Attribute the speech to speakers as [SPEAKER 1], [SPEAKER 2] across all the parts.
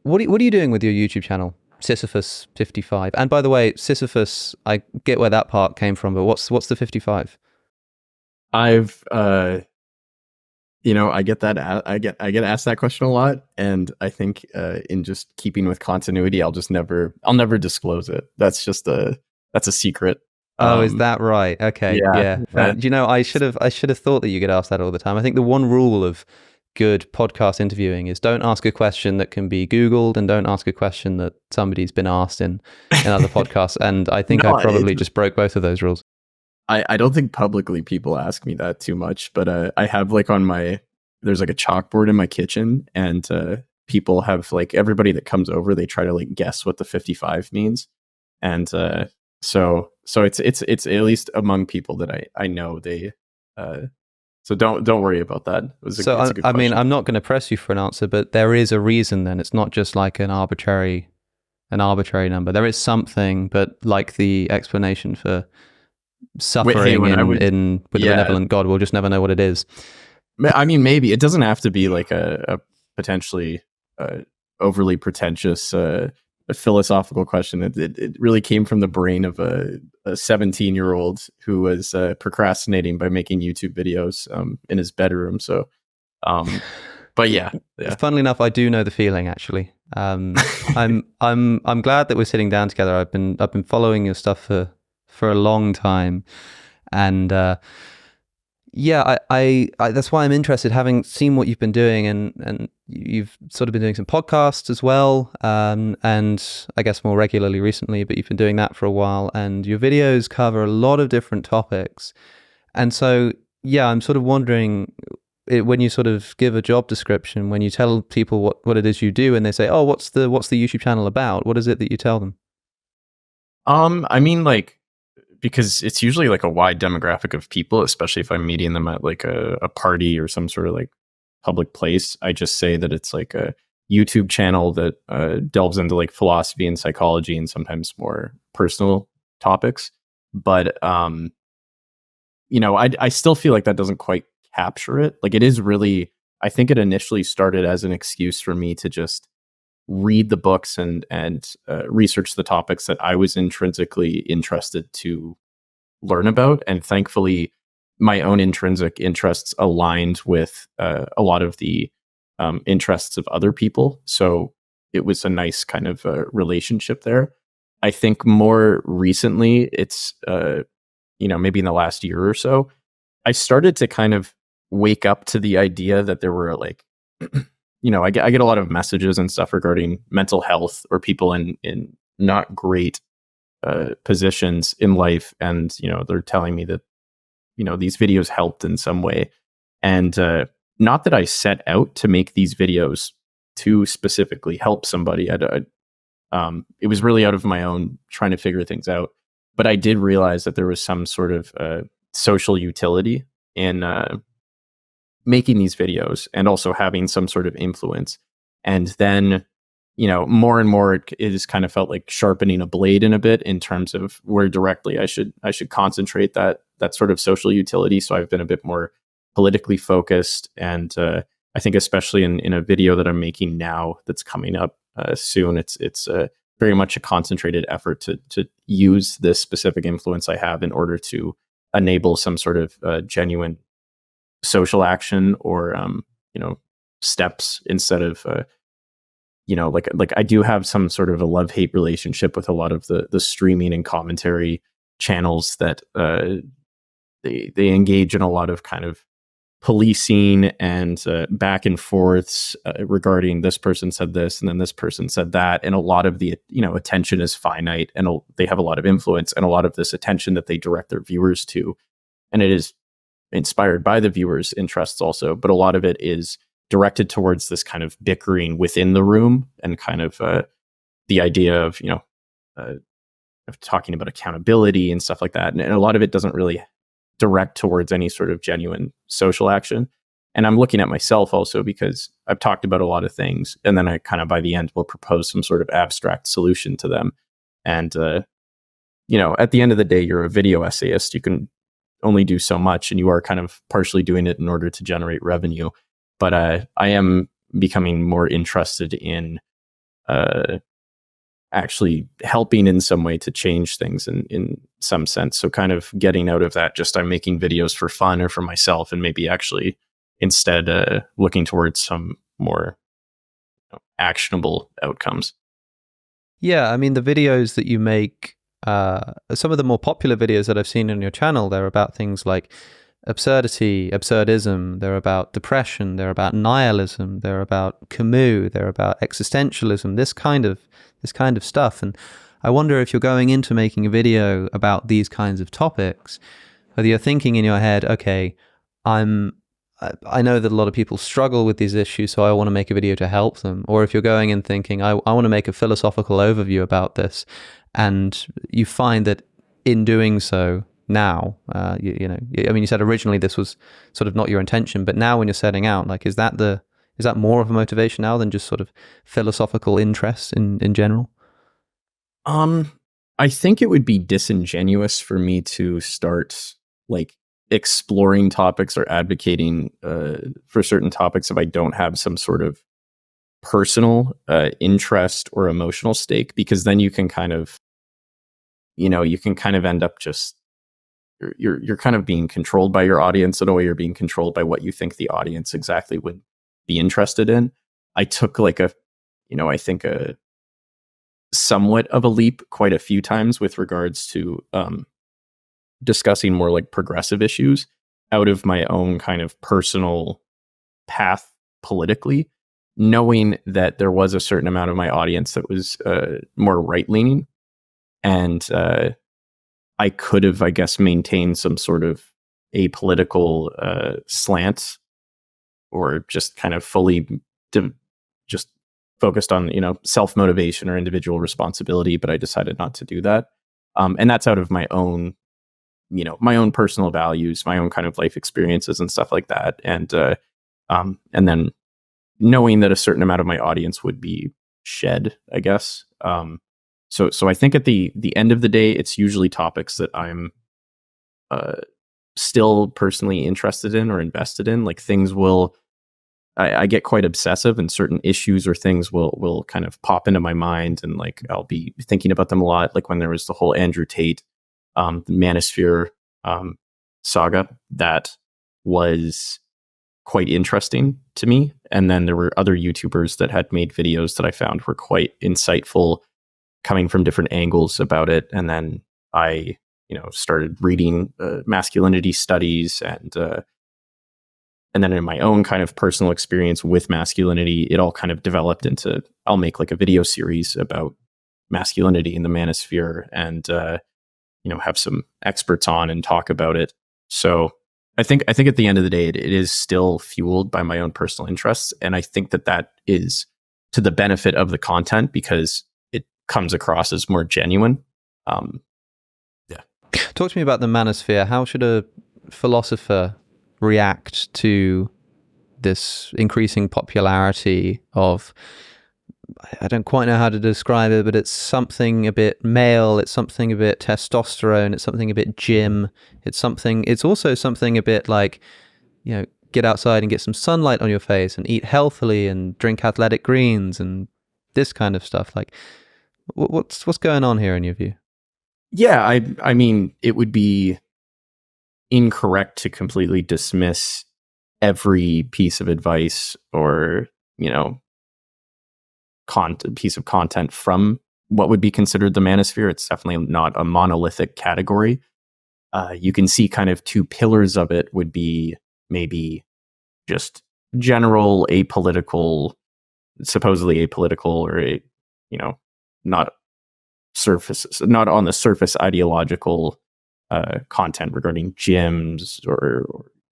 [SPEAKER 1] what are you doing with your YouTube channel, Sisyphus 55? And by the way, Sisyphus, I get where that part came from, but what's the 55?
[SPEAKER 2] I've I get get asked that question a lot, and I think in just keeping with continuity, I'll never disclose it. That's a secret.
[SPEAKER 1] Oh, is that right? Okay, yeah. Do you know, I should have thought that you get asked that all the time. I think the one rule of good podcast interviewing is don't ask a question that can be Googled, and don't ask a question that somebody's been asked in other podcasts. And I think I probably just broke both of those rules.
[SPEAKER 2] I don't think publicly people ask me that too much, but I have like there's like a chalkboard in my kitchen, and people have like, everybody that comes over, they try to like guess what the 55 means. And so it's at least among people that I know, they so don't worry about that.
[SPEAKER 1] I mean, I'm not going to press you for an answer, but there is a reason then. It's not just like an arbitrary number. There is something, but like the explanation for suffering with the benevolent God, we'll just never know what it is.
[SPEAKER 2] I mean, maybe it doesn't have to be like a potentially overly pretentious philosophical question. It really came from the brain of a 17-year-old who was procrastinating by making YouTube videos in his bedroom. So, but yeah.
[SPEAKER 1] Funnily enough, I do know the feeling. Actually, I'm glad that we're sitting down together. I've been following your stuff for a long time, and I that's why I'm interested, having seen what you've been doing, and you've sort of been doing some podcasts as well, and I guess more regularly recently, but you've been doing that for a while, and your videos cover a lot of different topics. And so, yeah, I'm sort of wondering, when you sort of give a job description, when you tell people what it is you do, and they say, oh, what's the YouTube channel about? What is it that you tell them?
[SPEAKER 2] I mean, like, because it's usually like a wide demographic of people, especially if I'm meeting them at like a party or some sort of like public place. I just say that it's like a YouTube channel that delves into like philosophy and psychology and sometimes more personal topics. But, I still feel like that doesn't quite capture it. Like, it is really, I think it initially started as an excuse for me to just read the books and research the topics that I was intrinsically interested to learn about. And thankfully, my own intrinsic interests aligned with a lot of the interests of other people. So it was a nice kind of relationship there. I think more recently, it's, maybe in the last year or so, I started to kind of wake up to the idea that there were like, I get a lot of messages and stuff regarding mental health, or people in not great positions in life. And, they're telling me that, these videos helped in some way. And not that I set out to make these videos to specifically help somebody. It was really out of my own trying to figure things out. But I did realize that there was some sort of social utility in making these videos, and also having some sort of influence. And then, more and more, it has kind of felt like sharpening a blade in a bit, in terms of where directly I should concentrate that sort of social utility. So I've been a bit more politically focused, and I think especially in a video that I'm making now that's coming up soon, it's very much a concentrated effort to use this specific influence I have in order to enable some sort of genuine social action, or steps, instead of like I do have some sort of a love-hate relationship with a lot of the streaming and commentary channels that they engage in a lot of kind of policing and back and forths regarding this person said this and then this person said that, and a lot of the attention is finite, and they have a lot of influence, and a lot of this attention that they direct their viewers to, and it is inspired by the viewers' interests also, but a lot of it is directed towards this kind of bickering within the room, and kind of the idea of of talking about accountability and stuff like that, and a lot of it doesn't really direct towards any sort of genuine social action. And I'm looking at myself also, because I've talked about a lot of things, and then I kind of by the end will propose some sort of abstract solution to them. And at the end of the day, you're a video essayist. You can only do so much, and you are kind of partially doing it in order to generate revenue. But I am becoming more interested in actually helping in some way to change things in some sense. So kind of getting out of that, just I'm making videos for fun or for myself, and maybe actually instead looking towards some more actionable outcomes.
[SPEAKER 1] Yeah, I mean, the videos that you make, some of the more popular videos that I've seen on your channel, they're about things like absurdity, absurdism, they're about depression, they're about nihilism, they're about Camus, they're about existentialism, this kind of stuff. And I wonder if you're going into making a video about these kinds of topics, whether you're thinking in your head, okay, I know that a lot of people struggle with these issues, so I want to make a video to help them. Or if you're going and thinking, I want to make a philosophical overview about this, and you find that in doing so now, you know, I mean, you said originally this was sort of not your intention, but now when you're setting out, like, is that more of a motivation now than just sort of philosophical interest in general?
[SPEAKER 2] I think it would be disingenuous for me to start like exploring topics or advocating for certain topics if I don't have some sort of personal interest or emotional stake, because then you can kind of, you can kind of end up just you're kind of being controlled by your audience in a way. You're being controlled by what you think the audience exactly would be interested in. I took like I think a somewhat of a leap quite a few times with regards to discussing more like progressive issues out of my own kind of personal path politically, knowing that there was a certain amount of my audience that was more right leaning, and I could have, I guess, maintained some sort of apolitical slant, or just kind of fully just focused on self-motivation or individual responsibility, but I decided not to do that, and that's out of my own my own personal values, my own kind of life experiences and stuff like that, and then knowing that a certain amount of my audience would be shed, I guess. So I think at the end of the day, it's usually topics that I'm still personally interested in or invested in. Like things I get quite obsessive, and certain issues or things will kind of pop into my mind, and like I'll be thinking about them a lot. Like when there was the whole Andrew Tate, the Manosphere saga, that was quite interesting to me. And then there were other YouTubers that had made videos that I found were quite insightful, coming from different angles about it. And then I, started reading masculinity studies, and then in my own kind of personal experience with masculinity, it all kind of developed into, I'll make like a video series about masculinity in the manosphere, and have some experts on and talk about it. So I think at the end of the day, it is still fueled by my own personal interests, and I think that is to the benefit of the content because it comes across as more genuine. Yeah.
[SPEAKER 1] Talk to me about the manosphere. How should a philosopher react to this increasing popularity of, I don't quite know how to describe it, but it's something a bit male, it's something a bit testosterone, it's something a bit gym, it's also something a bit like, get outside and get some sunlight on your face and eat healthily and drink athletic greens and this kind of stuff. Like, what's going on here in your view?
[SPEAKER 2] Yeah, I mean, it would be incorrect to completely dismiss every piece of advice or, piece of content from what would be considered the manosphere. It's definitely not a monolithic category. You can see kind of two pillars of it would be maybe just general apolitical, supposedly apolitical, or not on the surface ideological content regarding gyms or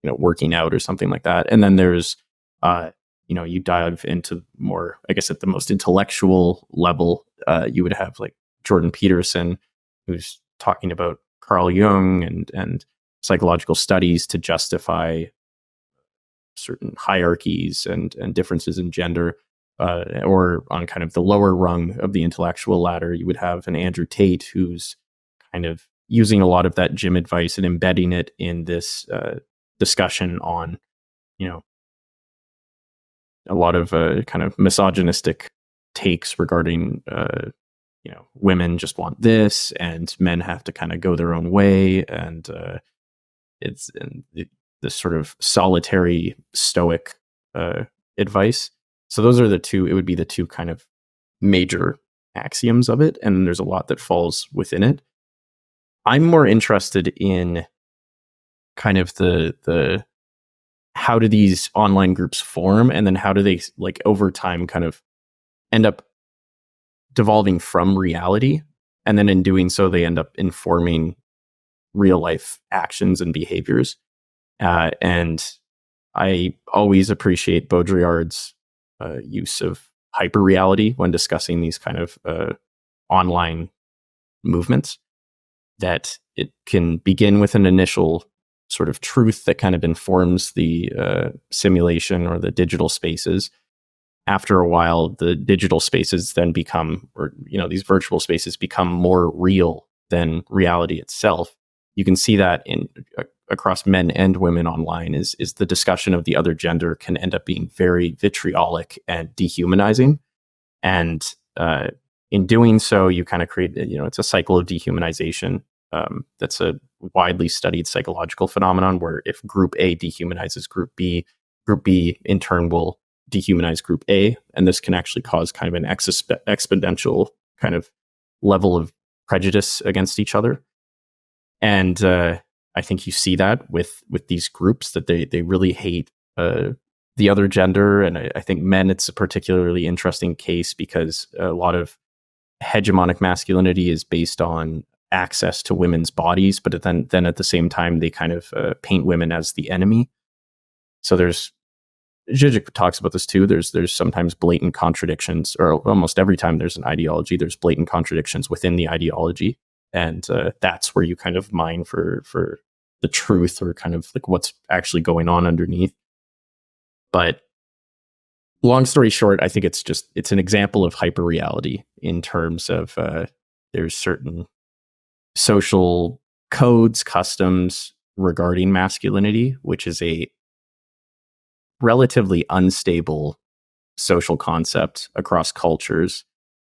[SPEAKER 2] working out or something like that. And then there's you dive into more, I guess, at the most intellectual level, you would have like Jordan Peterson, who's talking about Carl Jung and psychological studies to justify certain hierarchies and differences in gender. Or on kind of the lower rung of the intellectual ladder, you would have an Andrew Tate who's kind of using a lot of that gym advice and embedding it in this discussion on, a lot of kind of misogynistic takes regarding women just want this and men have to kind of go their own way, and this sort of solitary stoic advice. So those are it would be the two kind of major axioms of it, and then there's a lot that falls within it. I'm more interested in kind of the how do these online groups form, and then how do they like over time kind of end up devolving from reality, and then in doing so they end up informing real life actions and behaviors. And I always appreciate Baudrillard's use of hyperreality when discussing these kind of online movements, that it can begin with an initial sort of truth that kind of informs the simulation or the digital spaces. After a while, the digital spaces then become, or these virtual spaces become more real than reality itself. You can see that in across men and women online is the discussion of the other gender can end up being very vitriolic and dehumanizing. And in doing so, you kind of create, it's a cycle of dehumanization. That's a widely studied psychological phenomenon where if group A dehumanizes group B in turn will dehumanize group A. And this can actually cause kind of an exponential kind of level of prejudice against each other. And I think you see that with these groups, that they really hate the other gender. And I think men, it's a particularly interesting case because a lot of hegemonic masculinity is based on access to women's bodies, but then at the same time, they kind of paint women as the enemy. So Zizek talks about this too. There's sometimes blatant contradictions, or almost every time there's an ideology, there's blatant contradictions within the ideology. And that's where you kind of mine for the truth, or kind of like what's actually going on underneath. But long story short, I think it's an example of hyperreality in terms of there's certain social codes, customs regarding masculinity, which is a relatively unstable social concept across cultures,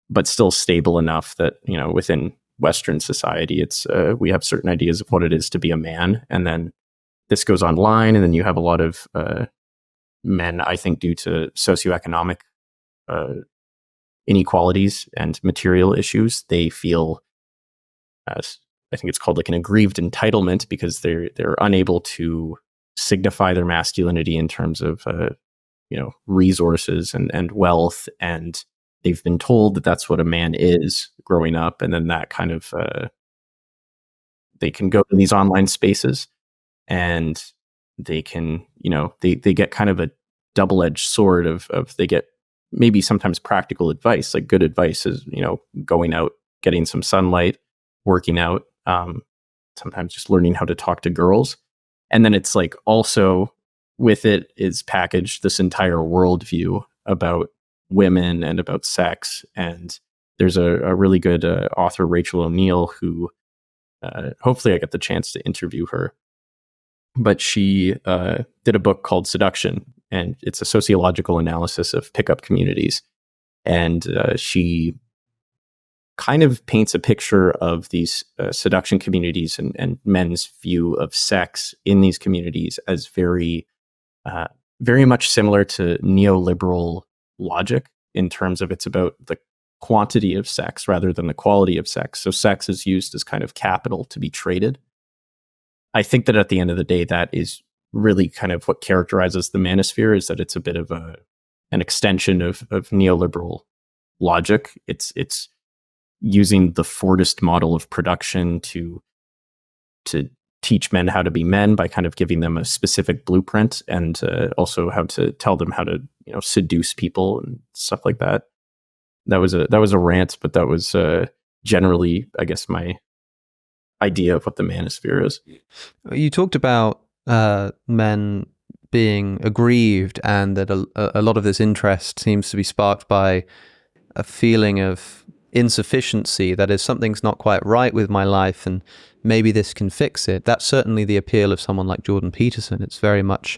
[SPEAKER 2] but still stable enough that, within Western society, it's we have certain ideas of what it is to be a man. And then this goes online, and then you have a lot of men, I think, due to socioeconomic inequalities and material issues, they feel, I think it's called like an aggrieved entitlement, because they're unable to signify their masculinity in terms of resources and wealth, and they've been told that that's what a man is growing up, and then that kind of they can go to these online spaces, and they can they get kind of a double-edged sword of they get maybe sometimes practical advice, like good advice is going out, getting some sunlight, working out, sometimes just learning how to talk to girls. And then it's like also with it is packaged this entire worldview about women and about sex. And there's a really good author, Rachel O'Neill, who hopefully I get the chance to interview her. But she did a book called Seduction, and it's a sociological analysis of pickup communities. And she kind of paints a picture of these seduction communities and men's view of sex in these communities as very, very much similar to neoliberal logic, in terms of it's about the quantity of sex rather than the quality of sex. So sex is used as kind of capital to be traded. I think that at the end of the day, that is really kind of what characterizes the manosphere, is that it's a bit of an extension of neoliberal logic. It's using the Fordist model of production to teach men how to be men by kind of giving them a specific blueprint, and also how to tell them how to seduce people and stuff like that. That was a rant, but that was generally, I guess, my idea of what the manosphere is.
[SPEAKER 1] You talked about men being aggrieved, and that a lot of this interest seems to be sparked by a feeling of insufficiency, that is, something's not quite right with my life and maybe this can fix it. That's certainly the appeal of someone like Jordan Peterson. It's very much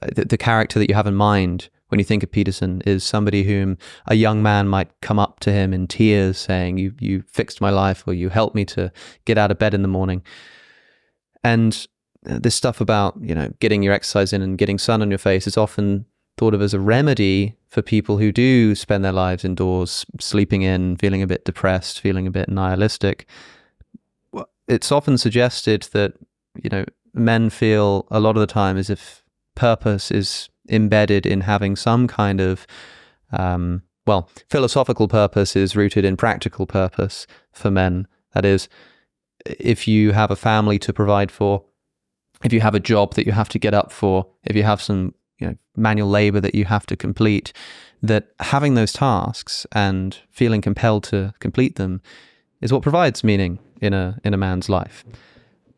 [SPEAKER 1] the character that you have in mind when you think of Peterson is somebody whom a young man might come up to him in tears saying, you fixed my life, or you helped me to get out of bed in the morning. And this stuff about, getting your exercise in and getting sun on your face is often thought of as a remedy for people who do spend their lives indoors, sleeping in, feeling a bit depressed, feeling a bit nihilistic. It's often suggested that, men feel a lot of the time as if purpose is embedded in having some kind of, philosophical purpose is rooted in practical purpose for men. That is, if you have a family to provide for, if you have a job that you have to get up for, if you have some manual labor that you have to complete, that having those tasks and feeling compelled to complete them is what provides meaning in a man's life.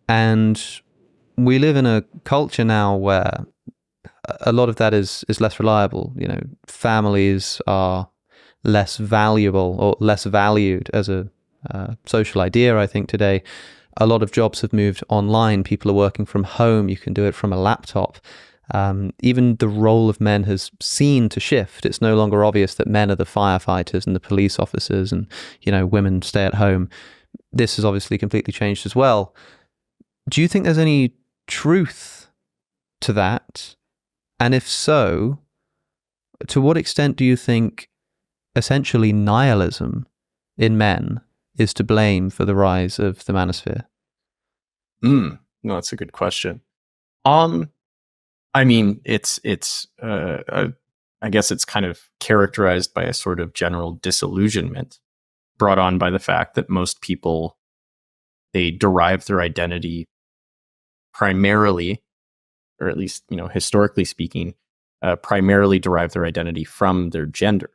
[SPEAKER 1] And we live in a culture now where a lot of that is less reliable. Families are less valuable or less valued as a social idea, I think, today. A lot of jobs have moved online. People are working from home. You can do it from a laptop. Even the role of men has seen to shift. It's no longer obvious that men are the firefighters and the police officers and, women stay at home. This has obviously completely changed as well. Do you think there's any truth to that? And if so, to what extent do you think essentially nihilism in men is to blame for the rise of the manosphere?
[SPEAKER 2] No, that's a good question. I mean, it's I guess it's kind of characterized by a sort of general disillusionment brought on by the fact that most people, they derive their identity primarily, or at least, historically speaking, primarily derive their identity from their gender,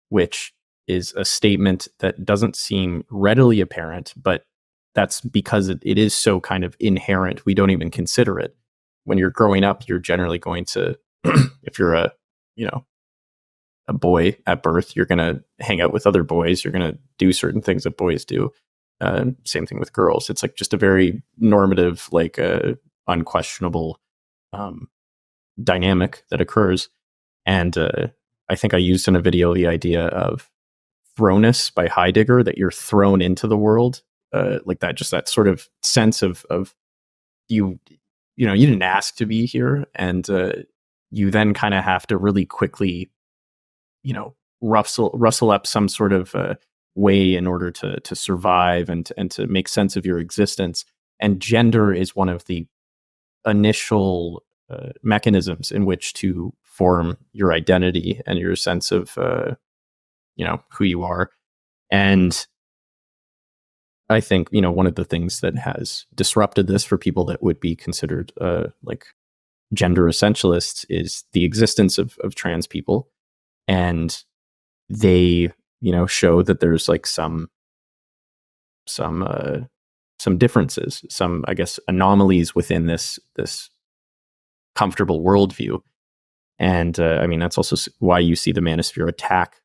[SPEAKER 2] which is a statement that doesn't seem readily apparent, but that's because it is so kind of inherent. We don't even consider it. When you're growing up, you're generally going to, if you're a boy at birth, you're going to hang out with other boys. You're going to do certain things that boys do. Same thing with girls. It's like just a very normative, unquestionable dynamic that occurs. And I think I used in a video the idea of thrownness by Heidegger, that you're thrown into the world, like that, just that sort of sense of you didn't ask to be here, and you then kind of have to really quickly, rustle up some sort of way in order to survive and to make sense of your existence. And gender is one of the initial mechanisms in which to form your identity and your sense of who you are. And I think one of the things that has disrupted this for people that would be considered gender essentialists is the existence of trans people, and they show that there's some differences, some, I guess, anomalies within this comfortable worldview. And I mean, that's also why you see the manosphere attack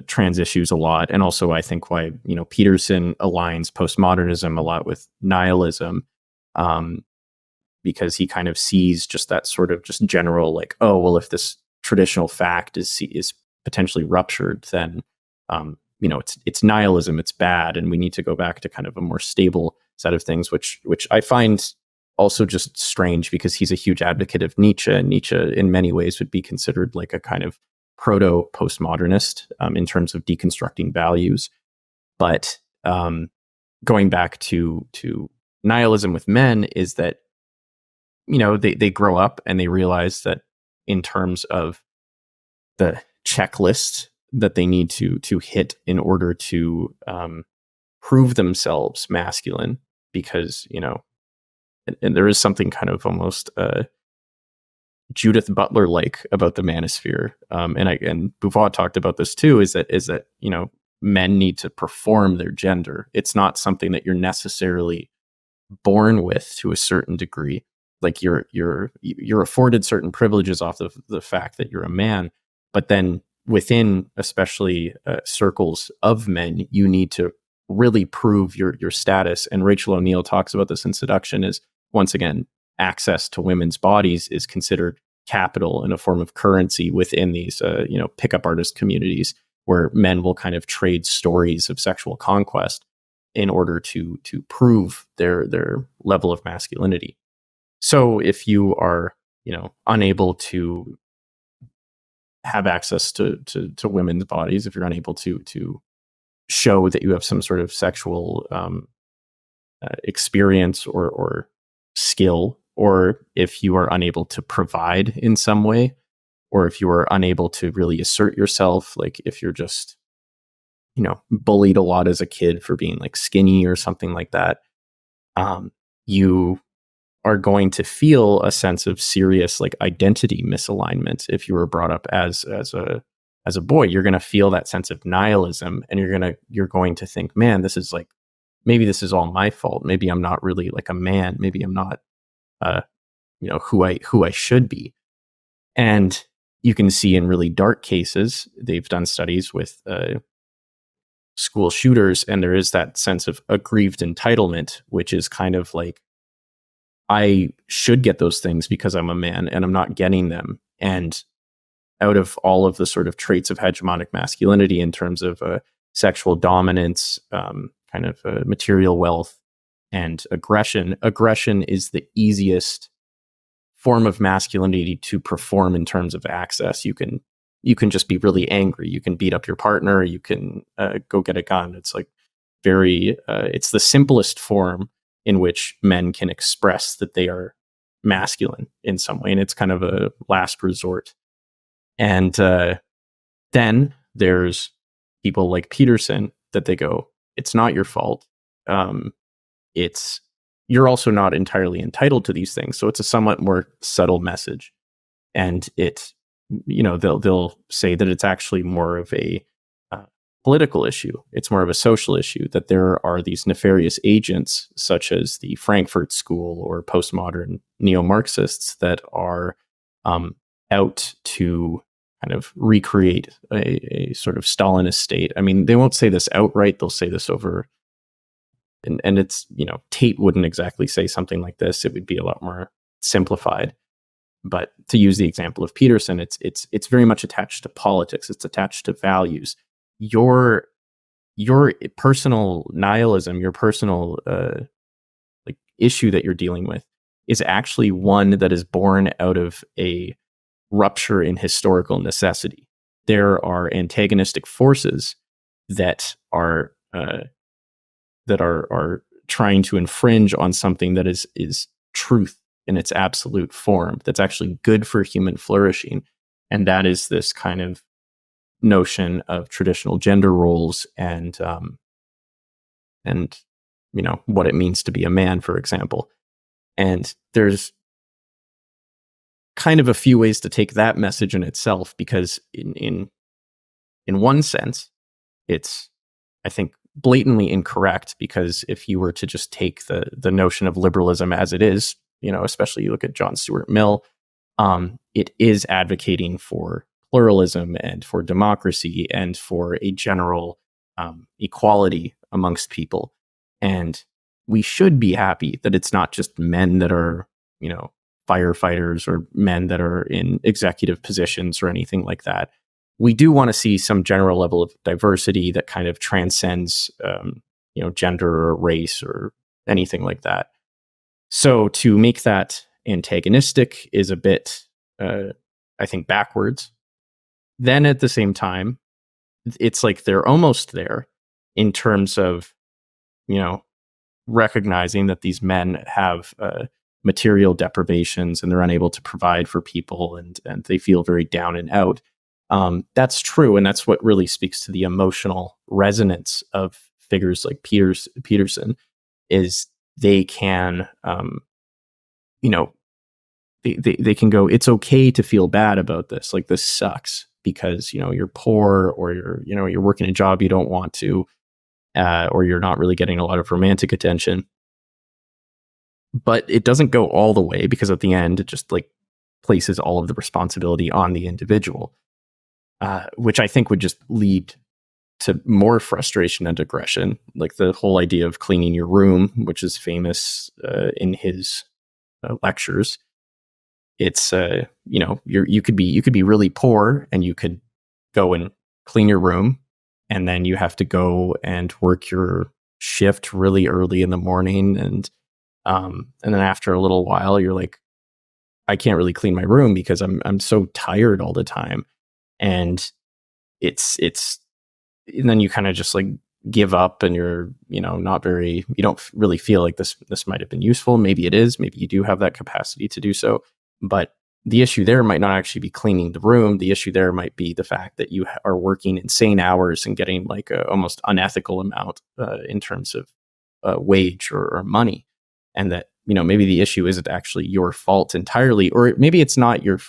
[SPEAKER 2] trans issues a lot. And also, I think why, Peterson aligns postmodernism a lot with nihilism, because he kind of sees just that sort of just general, if this traditional fact is potentially ruptured, then, it's nihilism, it's bad. And we need to go back to kind of a more stable set of things, which I find also just strange, because he's a huge advocate of Nietzsche, and Nietzsche in many ways would be considered like a kind of proto-postmodernist in terms of deconstructing values. But going back to nihilism with men is that, they grow up and they realize that in terms of the checklist that they need to hit in order to prove themselves masculine, because, and there is something kind of almost Judith Butler-like about the manosphere, and Buffon talked about this too. Is that men need to perform their gender. It's not something that you're necessarily born with to a certain degree. Like you're afforded certain privileges off of the fact that you're a man, but then within, especially circles of men, you need to really prove your status. And Rachel O'Neill talks about this in Seduction. Is once again, access to women's bodies is considered capital and a form of currency within these, pickup artist communities, where men will kind of trade stories of sexual conquest in order to prove their level of masculinity. So if you are, unable to have access to women's bodies, if you're unable to show that you have some sort of sexual experience or skill, or if you are unable to provide in some way, or if you are unable to really assert yourself, like if you're just, bullied a lot as a kid for being like skinny or something like that, you are going to feel a sense of serious like identity misalignment. If you were brought up as a boy, you're going to feel that sense of nihilism, and you're going to think, man, this is like, maybe this is all my fault. Maybe I'm not really like a man. Maybe I'm not, who I should be. And you can see in really dark cases, they've done studies with school shooters, and there is that sense of aggrieved entitlement, which is kind of like, I should get those things because I'm a man and I'm not getting them. And out of all of the sort of traits of hegemonic masculinity in terms of sexual dominance, kind of material wealth, and aggression is the easiest form of masculinity to perform in terms of access. You can just be really angry. You can beat up your partner. You can go get a gun. It's like it's the simplest form in which men can express that they are masculine in some way. And it's kind of a last resort. And then there's people like Peterson that they go, it's not your fault. You're also not entirely entitled to these things. So it's a somewhat more subtle message. And they'll say that it's actually more of a political issue. It's more of a social issue, that there are these nefarious agents, such as the Frankfurt School or postmodern neo-Marxists, that are out to kind of recreate a sort of Stalinist state. I mean, they won't say this outright. They'll say this over, and it's, Tate wouldn't exactly say something like this. It would be a lot more simplified. But to use the example of Peterson, it's very much attached to politics. It's attached to values. Your personal nihilism, your personal like issue that you're dealing with, is actually one that is born out of a rupture in historical necessity. There are antagonistic forces that are trying to infringe on something that is truth in its absolute form, that's actually good for human flourishing. And that is this kind of notion of traditional gender roles and what it means to be a man, for example. And there's kind of a few ways to take that message in itself, because in one sense, it's, I think, blatantly incorrect, because if you were to just take the notion of liberalism as it is, especially you look at John Stuart Mill, it is advocating for pluralism and for democracy and for a general equality amongst people. And we should be happy that it's not just men that are, firefighters, or men that are in executive positions or anything like that. We do want to see some general level of diversity that kind of transcends, gender or race or anything like that. So to make that antagonistic is a bit, I think, backwards. Then at the same time, it's like they're almost there in terms of, recognizing that these men have material deprivations and they're unable to provide for people, and they feel very down and out. That's true. And that's what really speaks to the emotional resonance of figures like Peterson, is they can, they can go, it's okay to feel bad about this. Like, this sucks because, you're poor, or you're working a job you don't want to, or you're not really getting a lot of romantic attention. But it doesn't go all the way, because at the end, it just like places all of the responsibility on the individual, which I think would just lead to more frustration and aggression. Like the whole idea of cleaning your room, which is famous in his lectures. it's you could be really poor and you could go and clean your room, and then you have to go and work your shift really early in the morning, and then after a little while you're like, I can't really clean my room because I'm so tired all the time. And it's and then you kind of just like give up, and you're not very, you don't really feel like this might have been useful. Maybe it is, maybe you do have that capacity to do so, but the issue there might not actually be cleaning the room. The issue there might be the fact that you are working insane hours and getting like a almost unethical amount in terms of wage or money, and that maybe the issue isn't actually your fault entirely, or maybe it's not your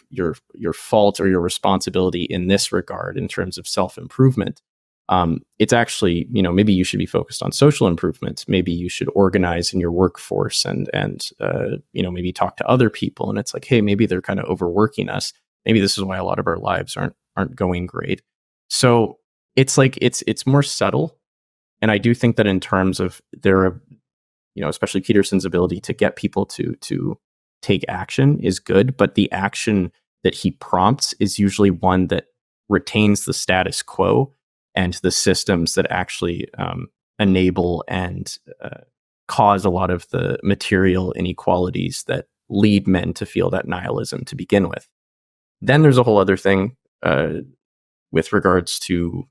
[SPEAKER 2] fault or your responsibility in this regard in terms of self-improvement. It's actually, maybe you should be focused on social improvement. Maybe you should organize in your workforce and maybe talk to other people. And it's like, hey, maybe they're kind of overworking us. Maybe this is why a lot of our lives aren't going great. So it's like it's more subtle. And I do think that in terms of their, especially Peterson's ability to get people to take action is good, but the action that he prompts is usually one that retains the status quo and the systems that actually enable and cause a lot of the material inequalities that lead men to feel that nihilism to begin with. Then there's a whole other thing with regards to,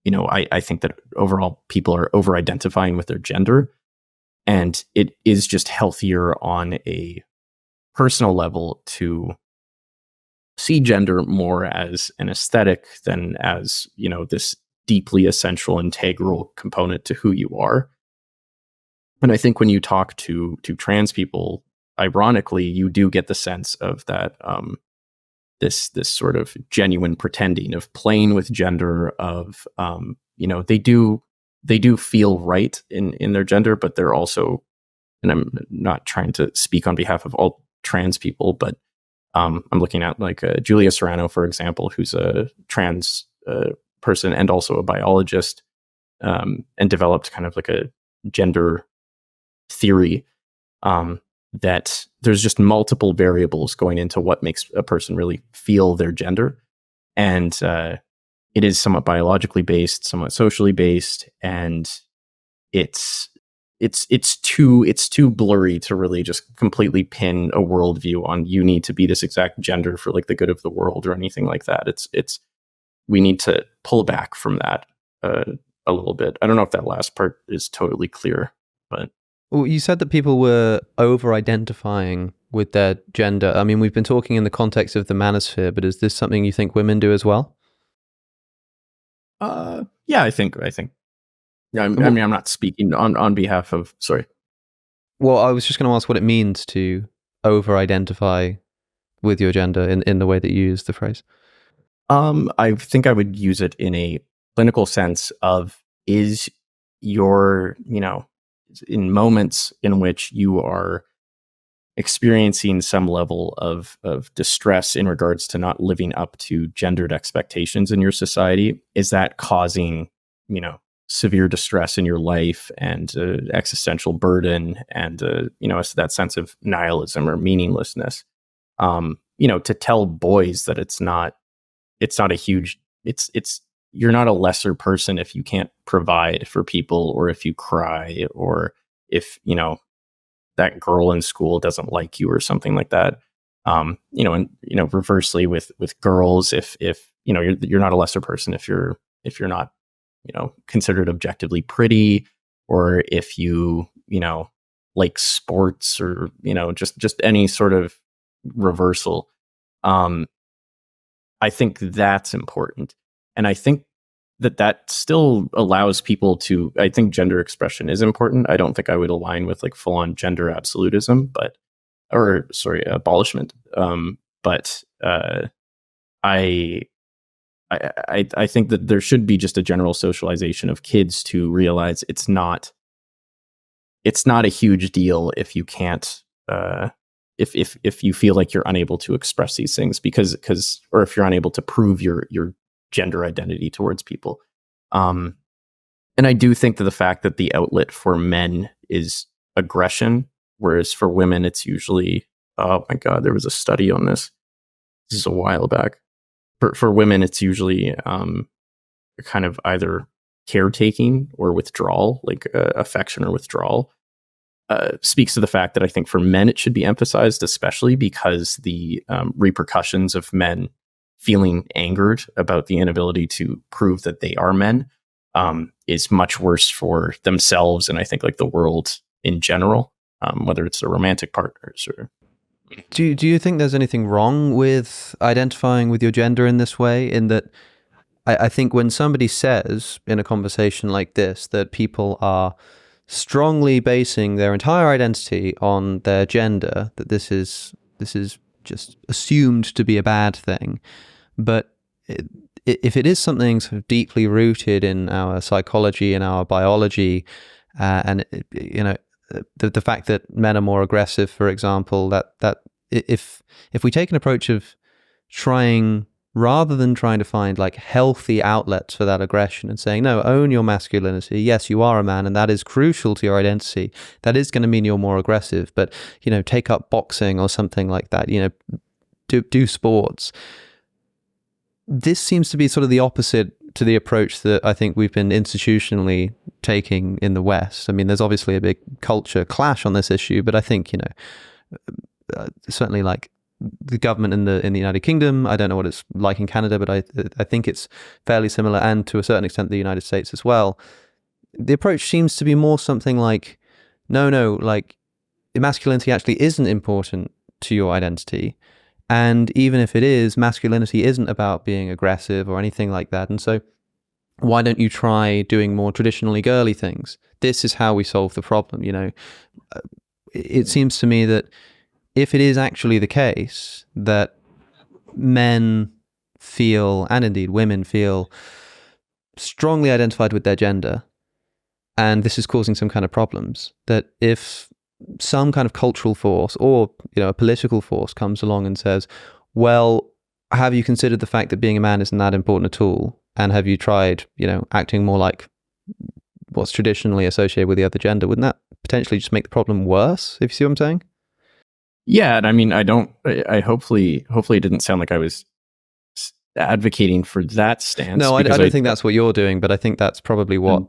[SPEAKER 2] I think that overall people are over-identifying with their gender, and it is just healthier on a personal level to see gender more as an aesthetic than as, this deeply essential, integral component to who you are. And I think when you talk to trans people, ironically, you do get the sense of that this sort of genuine pretending of playing with gender, of they do feel right in their gender, but they're also, and I'm not trying to speak on behalf of all trans people, but I'm looking at like Julia Serrano, for example, who's a trans person and also a biologist, and developed kind of like a gender theory, that there's just multiple variables going into what makes a person really feel their gender. And it is somewhat biologically based, somewhat socially based, and it's too blurry to really just completely pin a worldview on you need to be this exact gender for like the good of the world or anything like that. It's we need to pull back from that a little bit. I don't know if that last part is totally clear, but
[SPEAKER 1] well, you said that people were over-identifying with their gender. I mean, we've been talking in the context of the manosphere, but is this something you think women do as well?
[SPEAKER 2] Yeah, I think. Yeah, I mean, I'm not speaking on behalf of. Sorry.
[SPEAKER 1] Well, I was just going to ask what it means to over-identify with your gender in the way that you use the phrase.
[SPEAKER 2] I think I would use it in a clinical sense of, is your, in moments in which you are experiencing some level of distress in regards to not living up to gendered expectations in your society, is that causing, severe distress in your life and existential burden and, that sense of nihilism or meaninglessness? To tell boys that it's not a huge, you're not a lesser person if you can't provide for people, or if you cry, or if, that girl in school doesn't like you or something like that. And reversely with girls, if you're not a lesser person if you're not, considered objectively pretty, or if you like sports, or, just any sort of reversal. I think that's important. And I think that still allows people to, I think gender expression is important. I don't think I would align with like full on gender absolutism, abolishment. But I think that there should be just a general socialization of kids to realize it's not a huge deal if you can't, if you feel like you're unable to express these things or if you're unable to prove your gender identity towards people. And I do think that the fact that the outlet for men is aggression, whereas for women it's usually oh my God, there was a study on this. This is a while back. For women, it's usually kind of either caretaking or withdrawal, like affection or withdrawal. Speaks to the fact that I think for men it should be emphasized, especially because the repercussions of men feeling angered about the inability to prove that they are men is much worse for themselves and I think like the world in general, whether it's their romantic partners or.
[SPEAKER 1] Do you think there's anything wrong with identifying with your gender in this way? In that, I think when somebody says in a conversation like this that people are strongly basing their entire identity on their gender, that this is just assumed to be a bad thing, but if it is something sort of deeply rooted in our psychology and our biology, and the fact that men are more aggressive, for example, that if we take an approach of trying, rather than trying to find like healthy outlets for that aggression and saying, no, own your masculinity. Yes, you are a man and that is crucial to your identity. That is going to mean you're more aggressive, but, take up boxing or something like that, do sports. This seems to be sort of the opposite to the approach that I think we've been institutionally taking in the West. I mean, there's obviously a big culture clash on this issue, but I think, certainly like the government in the United Kingdom, I don't know what it's like in Canada, but I think it's fairly similar, and to a certain extent the United States as well. The approach seems to be more something like, no, like masculinity actually isn't important to your identity. And even if it is, masculinity isn't about being aggressive or anything like that. And so why don't you try doing more traditionally girly things? This is how we solve the problem. It seems to me that if it is actually the case that men feel, and indeed women feel, strongly identified with their gender, and this is causing some kind of problems, that if some kind of cultural force or a political force comes along and says, well, have you considered the fact that being a man isn't that important at all, and have you tried acting more like what's traditionally associated with the other gender, wouldn't that potentially just make the problem worse, if you see what I'm saying?
[SPEAKER 2] Yeah, and I mean, I hopefully it didn't sound like I was advocating for that stance.
[SPEAKER 1] No, I don't think that's what you're doing, but I think that's probably what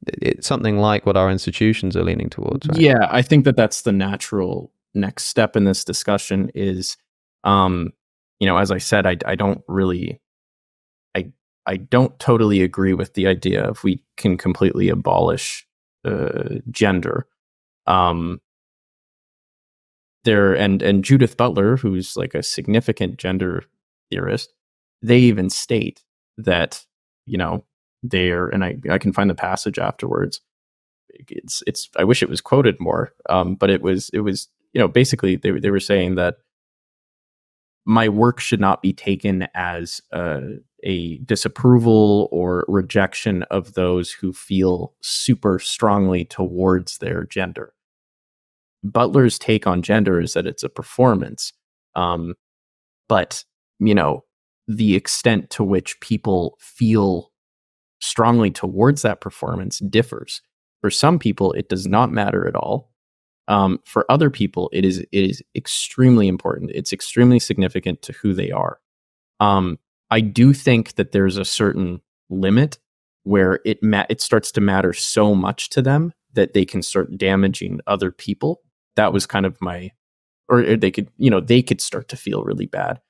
[SPEAKER 1] it's something like what our institutions are leaning towards, right?
[SPEAKER 2] Yeah, I think that's the natural next step in this discussion is, as I said, I don't really, I don't totally agree with the idea of we can completely abolish gender. There and Judith Butler, who's like a significant gender theorist, they even state that there, and I can find the passage afterwards. It's I wish it was quoted more, but it was basically they were saying that my work should not be taken as a disapproval or rejection of those who feel super strongly towards their gender. Butler's take on gender is that it's a performance, but the extent to which people feel strongly towards that performance differs. For some people, it does not matter at all. For other people, it is extremely important. It's extremely significant to who they are. I do think that there's a certain limit where it starts to matter so much to them that they can start damaging other people. That was kind of or they could start to feel really bad.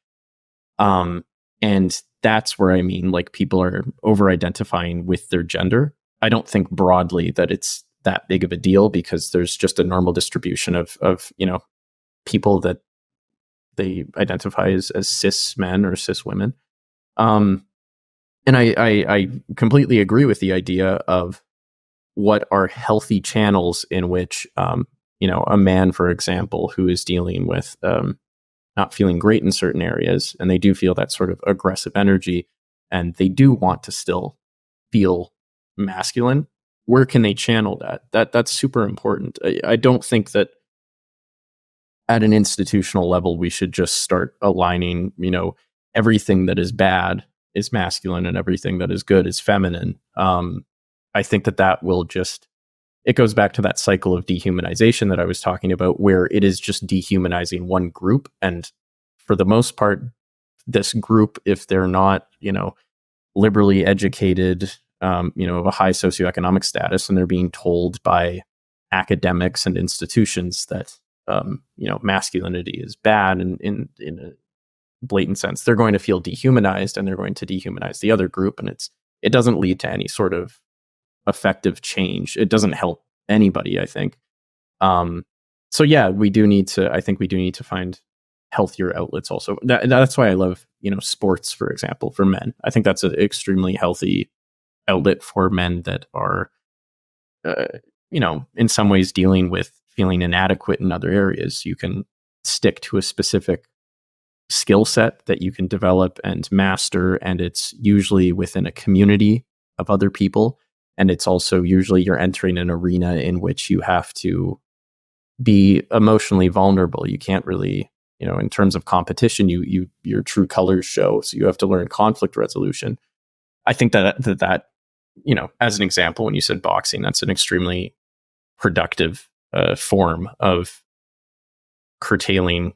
[SPEAKER 2] And that's where I mean, like, people are over-identifying with their gender. I don't think broadly that it's that big of a deal, because there's just a normal distribution of people that they identify as cis men or cis women. And I completely agree with the idea of what are healthy channels in which, a man, for example, who is dealing with not feeling great in certain areas, and they do feel that sort of aggressive energy, and they do want to still feel masculine. Where can they channel that? That's super important. I don't think that at an institutional level we should just start aligning, everything that is bad is masculine and everything that is good is feminine. I think that will just, it goes back to that cycle of dehumanization that I was talking about, where it is just dehumanizing one group. And for the most part, this group, if they're not, liberally educated, of a high socioeconomic status, and they're being told by academics and institutions that, masculinity is bad and in a blatant sense, they're going to feel dehumanized, and they're going to dehumanize the other group. And it doesn't lead to any sort of effective change. It doesn't help anybody, I think. So yeah, we do need to find healthier outlets also. That's why I love, sports, for example, for men. I think that's an extremely healthy outlet for men that are, in some ways dealing with feeling inadequate in other areas. You can stick to a specific skill set that you can develop and master, and it's usually within a community of other people. And it's also usually you're entering an arena in which you have to be emotionally vulnerable. You can't really, in terms of competition, your true colors show. So you have to learn conflict resolution. I think that as an example, when you said boxing, that's an extremely productive form of curtailing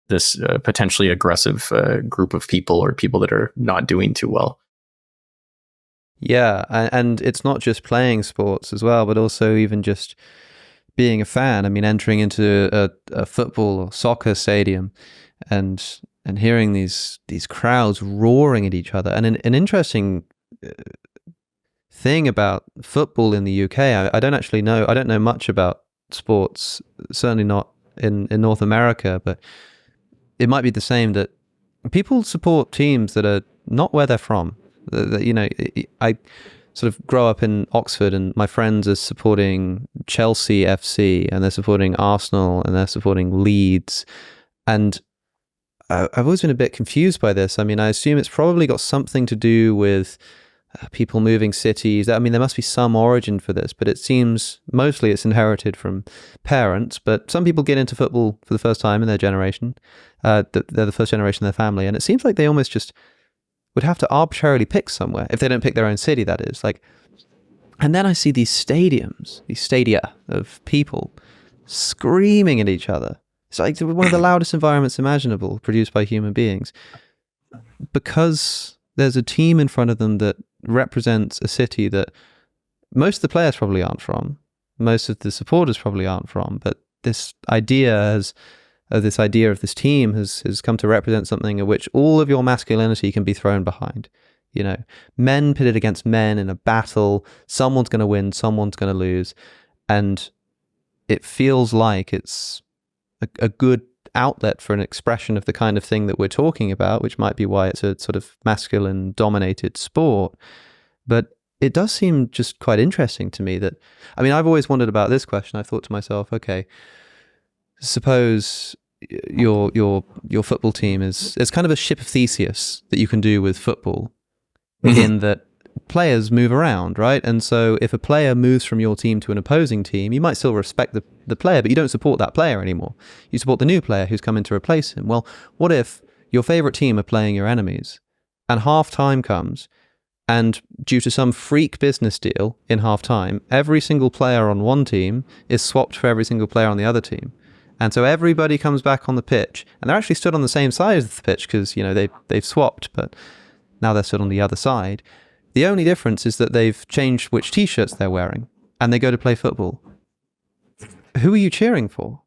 [SPEAKER 2] this potentially aggressive group of people, or people that are not doing too well.
[SPEAKER 1] Yeah, and it's not just playing sports as well, but also even just being a fan. I mean, entering into a football or soccer stadium and hearing these crowds roaring at each other. And an interesting thing about football in the UK, I don't actually know. I don't know much about sports, certainly not in North America, but it might be the same, that people support teams that are not where they're from. I sort of grow up in Oxford, and my friends are supporting Chelsea FC, and they're supporting Arsenal, and they're supporting Leeds. And I've always been a bit confused by this. I mean, I assume it's probably got something to do with people moving cities. I mean, there must be some origin for this, but it seems mostly it's inherited from parents. But some people get into football for the first time in their generation. They're the first generation of their family. And it seems like they almost just would have to arbitrarily pick somewhere, if they don't pick their own city, that is. And then I see these stadia of people screaming at each other. It's like one of the loudest environments imaginable, produced by human beings, because there's a team in front of them that represents a city that most of the players probably aren't from, most of the supporters probably aren't from, but this idea of this team has come to represent something in which all of your masculinity can be thrown behind. Men pitted against men in a battle. Someone's going to win, someone's going to lose. And it feels like it's a good outlet for an expression of the kind of thing that we're talking about, which might be why it's a sort of masculine dominated sport. But it does seem just quite interesting to me I've always wondered about this question. I thought to myself, okay, suppose your football team is kind of a ship of Theseus that you can do with football, in that players move around, right? And so if a player moves from your team to an opposing team, you might still respect the player, but you don't support that player anymore. You support the new player who's come in to replace him. Well, what if your favorite team are playing your enemies, and half time comes, and due to some freak business deal in half time, every single player on one team is swapped for every single player on the other team. And so everybody comes back on the pitch, and they're actually stood on the same side of the pitch because, they've swapped, but now they're stood on the other side. The only difference is that they've changed which t-shirts they're wearing, and they go to play football. Who are you cheering for?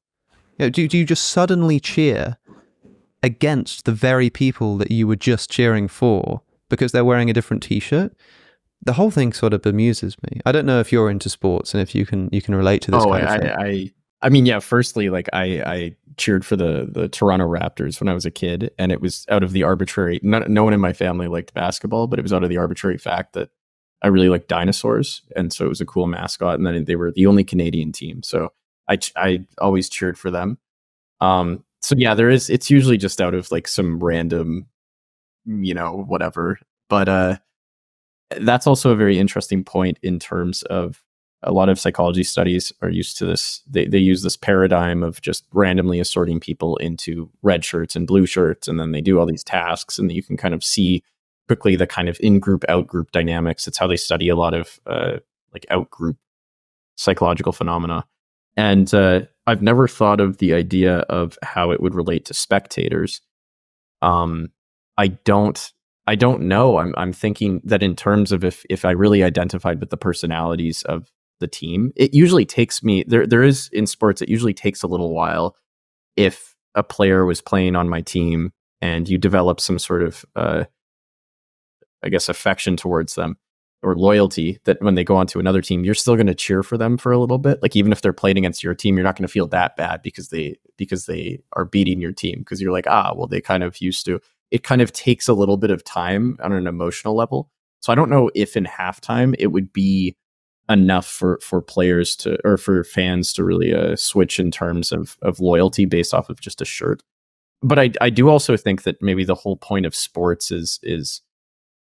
[SPEAKER 1] Do you just suddenly cheer against the very people that you were just cheering for because they're wearing a different t-shirt? The whole thing sort of bemuses me. I don't know if you're into sports and if you can relate to this kind of thing.
[SPEAKER 2] I mean, yeah, firstly, I cheered for the Toronto Raptors when I was a kid, and it was out of the arbitrary, no one in my family liked basketball, but it was out of the arbitrary fact that I really liked dinosaurs. And so it was a cool mascot. And then they were the only Canadian team. So I always cheered for them. So yeah, it's usually just out of some random, whatever. But that's also a very interesting point in terms of a lot of psychology studies are used to this. They use this paradigm of just randomly assorting people into red shirts and blue shirts, and then they do all these tasks, and you can kind of see quickly the kind of in-group, out-group dynamics. It's how they study a lot of out-group psychological phenomena. And I've never thought of the idea of how it would relate to spectators. I don't know. I'm thinking that in terms of if I really identified with the personalities of the team, it usually takes me there is in sports, it usually takes a little while if a player was playing on my team and you develop some sort of I guess affection towards them or loyalty, that when they go on to another team, you're still going to cheer for them for a little bit. Like even if they're playing against your team, you're not going to feel that bad because they are beating your team, because you're like, well, they kind of used to. It kind of takes a little bit of time on an emotional level. So I don't know if in halftime it would be enough for players to, or for fans to really switch in terms of loyalty based off of just a shirt. But I do also think that maybe the whole point of sports is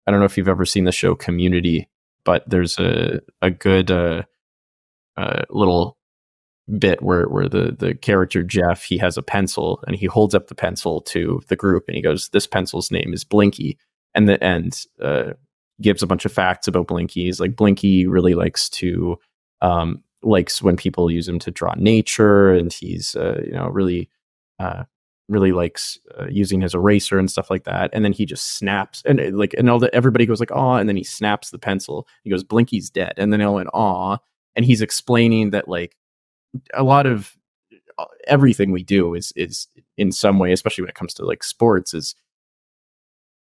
[SPEAKER 2] I don't know if you've ever seen the show Community, but there's a good little bit where the character Jeff, he has a pencil and he holds up the pencil to the group and he goes, "This pencil's name is Blinky," and gives a bunch of facts about Blinky. He's like, Blinky really likes to likes when people use him to draw nature, and he's really likes using his eraser and stuff like that. And then he just snaps, and everybody goes like, "Aw," and then he snaps the pencil. He goes, "Blinky's dead." And then they all went, "Aw." And he's explaining that like a lot of everything we do is in some way, especially when it comes to like sports, is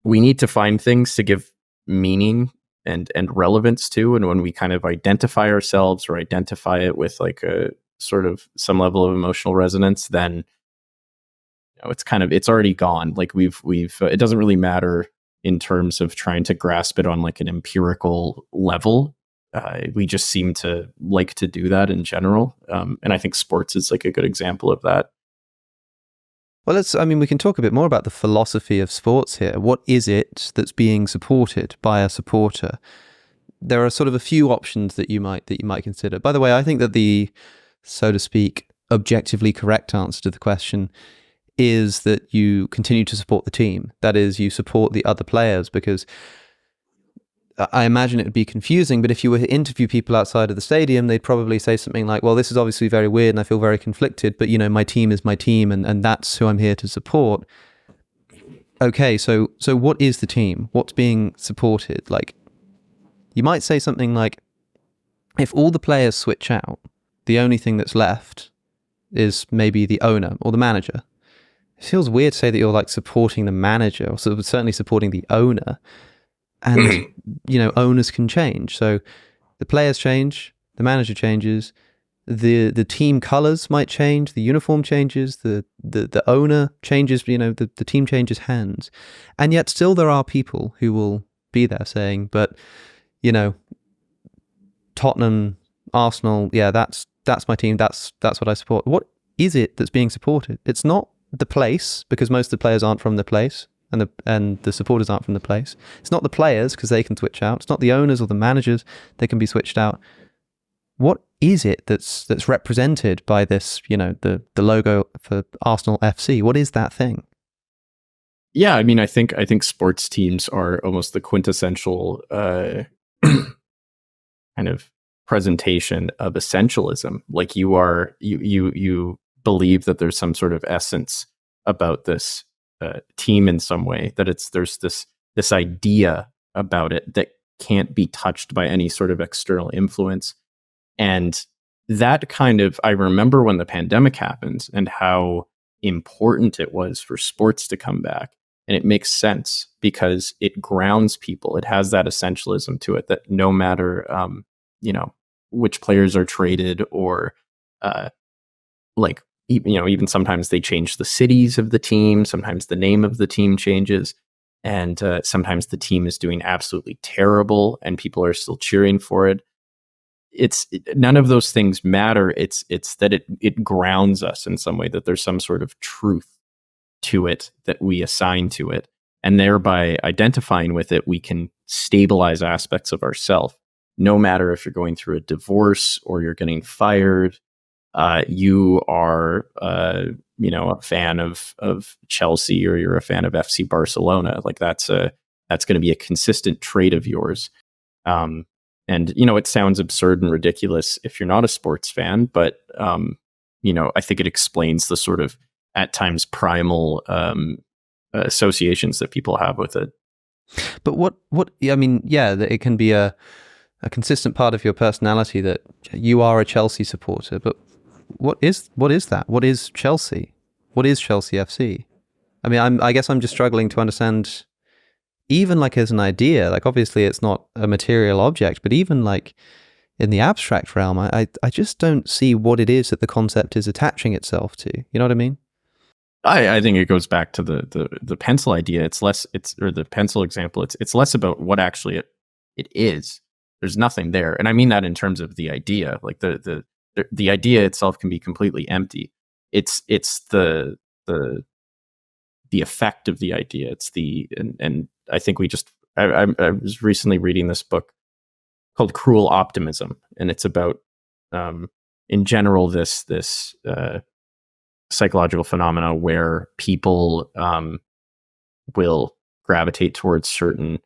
[SPEAKER 2] we need to find things to give meaning and relevance to. And when we kind of identify ourselves or identify it with like a sort of some level of emotional resonance, then it's already gone. Like we've it doesn't really matter in terms of trying to grasp it on like an empirical level. We just seem to like to do that in general. And I think sports is like a good example of that.
[SPEAKER 1] Well, we can talk a bit more about the philosophy of sports here. What is it that's being supported by a supporter? There are sort of a few options that you might consider. By the way, I think that the, so to speak, objectively correct answer to the question is that you continue to support the team. That is, you support the other players, because I imagine it would be confusing, but if you were to interview people outside of the stadium, they'd probably say something like, "Well, this is obviously very weird and I feel very conflicted, but my team is my team and that's who I'm here to support." Okay, so what is the team? What's being supported? Like, you might say something like, if all the players switch out, the only thing that's left is maybe the owner or the manager. It feels weird to say that you're like supporting the manager, or certainly supporting the owner. And, owners can change. So the players change, the manager changes, the team colors might change, the uniform changes, the owner changes, the team changes hands. And yet still there are people who will be there saying, but, Tottenham, Arsenal, yeah, that's my team, that's what I support. What is it that's being supported? It's not the place, because most of the players aren't from the place, and the supporters aren't from the place. It's not the players, because they can switch out. It's not the owners or the managers, they can be switched out. What is it that's represented by this, the logo for Arsenal FC? What is that thing?
[SPEAKER 2] Yeah, I think sports teams are almost the quintessential kind of presentation of essentialism. Like you believe that there's some sort of essence about this team in some way, that there's this idea about it that can't be touched by any sort of external influence. And that I remember when the pandemic happened and how important it was for sports to come back. And it makes sense because it grounds people. It has that essentialism to it that no matter, which players are traded, or even sometimes they change the cities of the team. Sometimes the name of the team changes, and sometimes the team is doing absolutely terrible and people are still cheering for it. None of those things matter. It's that it grounds us in some way, that there's some sort of truth to it that we assign to it, and thereby identifying with it, we can stabilize aspects of ourselves. No matter if you're going through a divorce or you're getting fired, you are a fan of Chelsea, or you're a fan of FC Barcelona. Like that's going to be a consistent trait of yours. And And, it sounds absurd and ridiculous if you're not a sports fan, but, I think it explains the sort of, at times, primal associations that people have with it.
[SPEAKER 1] But I mean, yeah, that it can be a consistent part of your personality that you are a Chelsea supporter, but what is that? What is Chelsea? What is Chelsea FC? I mean, I guess I'm just struggling to understand, even like as an idea, like obviously it's not a material object, but even like in the abstract realm, I just don't see what it is that the concept is attaching itself to. You know what I mean?
[SPEAKER 2] I think it goes back to the pencil idea. Or the pencil example. It's less about what actually it is. There's nothing there, and I mean that in terms of the idea. Like the idea itself can be completely empty. It's the effect of the idea. It's and I think I was recently reading this book called Cruel Optimism, and it's about in general this psychological phenomena where people will gravitate towards certain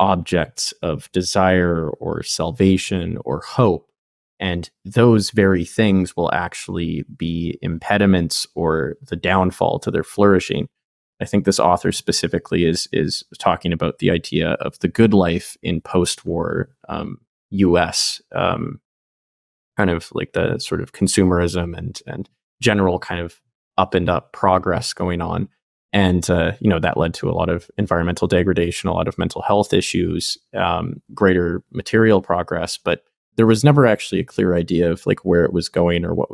[SPEAKER 2] objects of desire or salvation or hope, and those very things will actually be impediments or the downfall to their flourishing. I think this author specifically is talking about the idea of the good life in post-war US, kind of like the sort of consumerism and general kind of up and up progress going on. And, that led to a lot of environmental degradation, a lot of mental health issues, greater material progress. But there was never actually a clear idea of like where it was going or what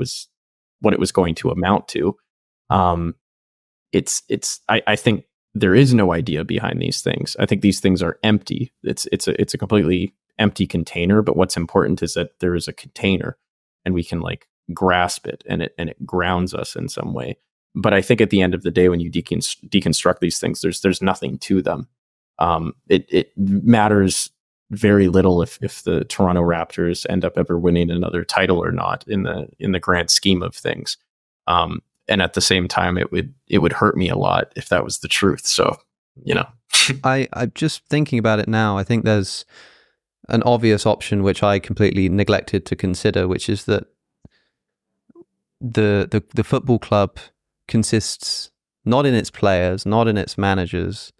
[SPEAKER 2] it was going to amount to. I think there is no idea behind these things. I think these things are empty. It's a completely empty container. But what's important is that there is a container, and we can like grasp it, and it grounds us in some way. But I think at the end of the day, when you deconstruct these things, there's nothing to them. It matters very little if the Toronto Raptors end up ever winning another title or not in the grand scheme of things. And at the same time, it would hurt me a lot if that was the truth. So,
[SPEAKER 1] I'm just thinking about it now. I think there's an obvious option which I completely neglected to consider, which is that the football club consists not in its players, not in its managers,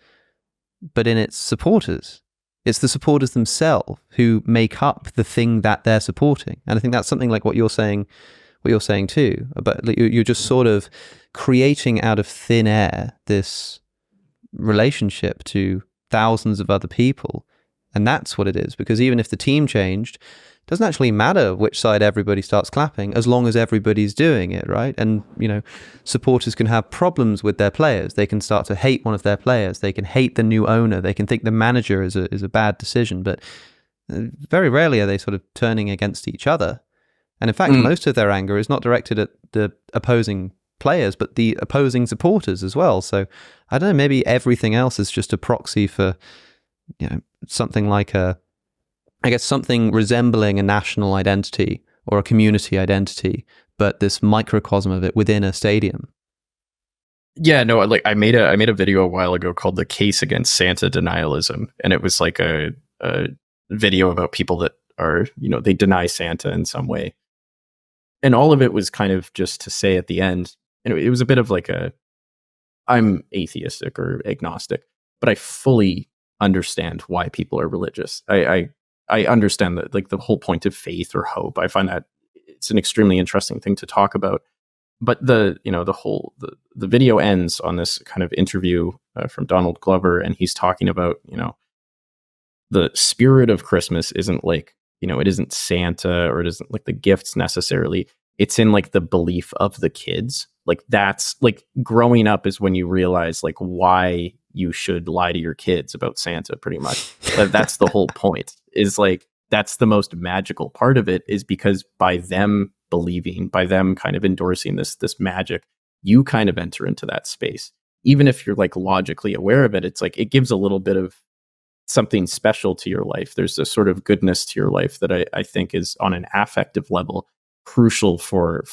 [SPEAKER 1] but in its supporters. It's the supporters themselves who make up the thing that they're supporting. And I think that's something like what you're saying too, but you're just sort of creating out of thin air this relationship to thousands of other people. And that's what it is, because even if the team changed, it doesn't actually matter which side everybody starts clapping, as long as everybody's doing it, right? And, supporters can have problems with their players. They can start to hate one of their players. They can hate the new owner. They can think the manager is a bad decision, but very rarely are they sort of turning against each other. And in fact, most of their anger is not directed at the opposing players, but the opposing supporters as well. So I don't know, maybe everything else is just a proxy for, something like something resembling a national identity or a community identity, but this microcosm of it within a stadium.
[SPEAKER 2] Yeah, no, like I made a video a while ago called "The Case Against Santa Denialism," and it was like a video about people that are, they deny Santa in some way. And all of it was kind of just to say at the end, and it was a bit of like I'm atheistic or agnostic, but I fully understand why people are religious. I understand that, like, the whole point of faith or hope. I find that it's an extremely interesting thing to talk about. But the video ends on this kind of interview from Donald Glover, and he's talking about, the spirit of Christmas isn't like, it isn't Santa, or it isn't like the gifts necessarily. It's in like the belief of the kids. Like, that's like growing up is when you realize like why you should lie to your kids about Santa, pretty much. That's the whole point, is like, that's the most magical part of it, is because by them believing, by them kind of endorsing this magic, you kind of enter into that space. Even if you're like logically aware of it, it's like it gives a little bit of something special to your life. There's a sort of goodness to your life that I think is on an affective level crucial for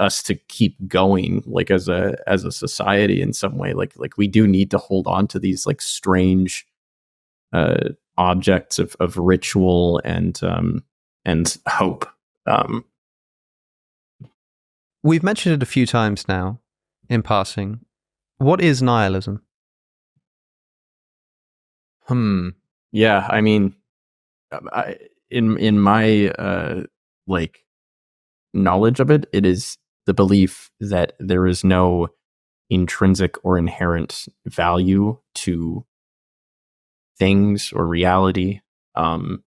[SPEAKER 2] us to keep going, like as a society in some way. Like we do need to hold on to these like strange objects of ritual and hope.
[SPEAKER 1] We've mentioned it a few times now in passing. What is nihilism?
[SPEAKER 2] Yeah, I mean, in my like knowledge of it, it is the belief that there is no intrinsic or inherent value to things or reality. That